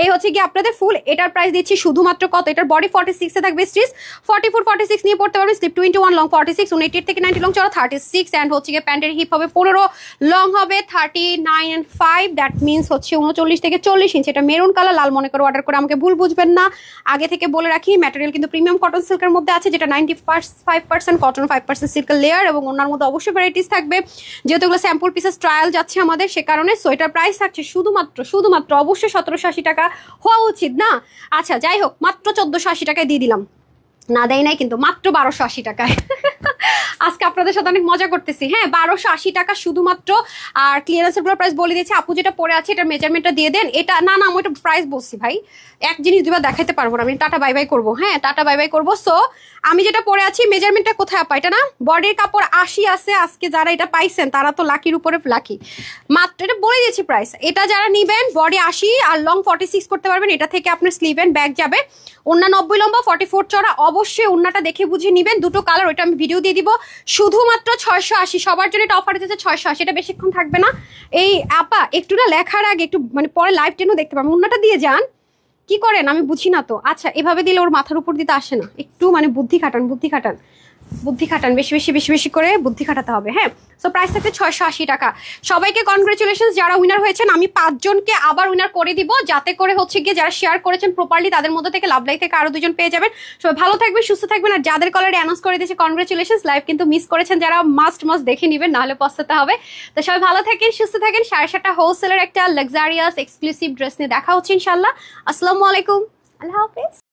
এই হচ্ছে কি আপনাদের ফুল, এটার প্রাইস দিচ্ছি শুধুমাত্র কত, এটার বডি 46 এ থাকবে স্টিচ, 44, 46 নিয়ে পড়তে পারবেন, স্লিপ 21 লং 46, 28 থেকে 90 লং চড়া 36, এন্ড হচ্ছে কি প্যান্টের হিপ হবে 15, লং হবে 39 and 5, দ্যাট মিন্স হচ্ছে 39 থেকে 40 ইঞ্চি। এটা মেরুন কালার, লাল মনে করে অর্ডার করে আমাকে ভুল বুঝবেন না। আগে থেকে বলে রাখি ম্যাটেরিয়াল কিন্তু প্রিমিয়াম কটন সিল্কের মধ্যে আছে, যেটা 95% কটন, 5% সিল্কের লেয়ার, এবং ওনার মধ্যে অবশ্যই ভ্যারাইটিস থাকবে, যেহেতু এগুলো স্যাম্পল পিসেস ট্রায়াল যাচ্ছে আমাদের, সে কারণে। সো এটার প্রাইস থাকছে শুধুমাত্র অবশ্যই 1780 টাকা হওয়া উচিত না। আচ্ছা যাই হোক, মাত্র 1480 টাকায় দিয়ে দিলাম, না দেয় নাই কিন্তু, মাত্র 1280 টাকায়। আজকে আপনাদের সাথে অনেক মজা করতেছি। হ্যাঁ 1280 টাকা শুধুমাত্র। আর ক্লিয়ারেন্সের পুরো প্রাইস বলে দিয়েছি, আপু যেটা পরে আছে এটার মেজারমেন্টটা দিয়ে দেন। এটা না আমি এটা প্রাইস বলছি ভাই, এক জিনিস দুবার দেখাইতে পারবো না, আমি টাটা বাই বাই করবো। হ্যাঁ টাটা বাই বাই করবো। সো আমি যেটা পরে আছি মেজারমেন্টটা কোথায় আপা, এটা না বডির কাপড় 80 আছে। আজকে যারা এটা পাইছেন তারা তো লাকির উপরে লাকি, মাত্র এটা বলে দিয়েছি প্রাইস। এটা যারা নিবেন বডি 80 আর লং 46 করতে পারবেন, এটা থেকে আপনার স্লিভ এন্ড ব্যাক যাবে। ওন্না 90 লম্বা 44 চড়া, অবশ্যই ওন্নাটা দেখে বুঝে নিবেন। দুটো কালার, ওইটা আমি ভিডিও দিয়ে দিব। শুধুমাত্র 680, সবার জন্য এটা অফার দিতেছে 680, এটা বেশিক্ষণ থাকবে না। এই আপা একটু না লেখার আগে একটু মানে পরে লাইভ টেনও দেখতে পাবেন, ওন্নাটা দিয়ে যান। কি করেন আমি বুঝি না তো। আচ্ছা এভাবে দিলে ওর মাথার উপর দিতে আসে না, একটু মানে বুদ্ধি খাটান, বেশি করে বুদ্ধি খাটাতে হবে। হ্যাঁ সো প্রাইস থাকছে 680 টাকা। সবাইকে কনগ্রেচুলেশন যারা উইনার হয়েছেন। আমি 5 জনকে আবার উইনার করে দিব, যাতে করে হচ্ছে গিয়ে যারা শেয়ার করেছেন প্রপারলি তাদের মধ্যে থেকে লাভ লাইফ থেকে আরো 2 জন পেয়ে যাবেন। সবাই ভালো থাকবেন, সুস্থ থাকবেন। আর যাদের কলারে অ্যানাউন্স করে দিয়েছে কনগ্রেচুলেশন, লাইভ কিন্তু মিস করেছেন যারা, মাস্ট দেখে নেবেন, নাহলে পস্তাতে হবে। তো সবাই ভালো থাকেন, সুস্থ থাকেন। 7:30 হোলসেলের একটা লাক্সারিয়াস এক্সক্লুসিভ ড্রেস নিয়ে দেখা হচ্ছে ইনশাল্লাহ। আসসালামু আলাইকুম, আল্লাহ হাফেজ।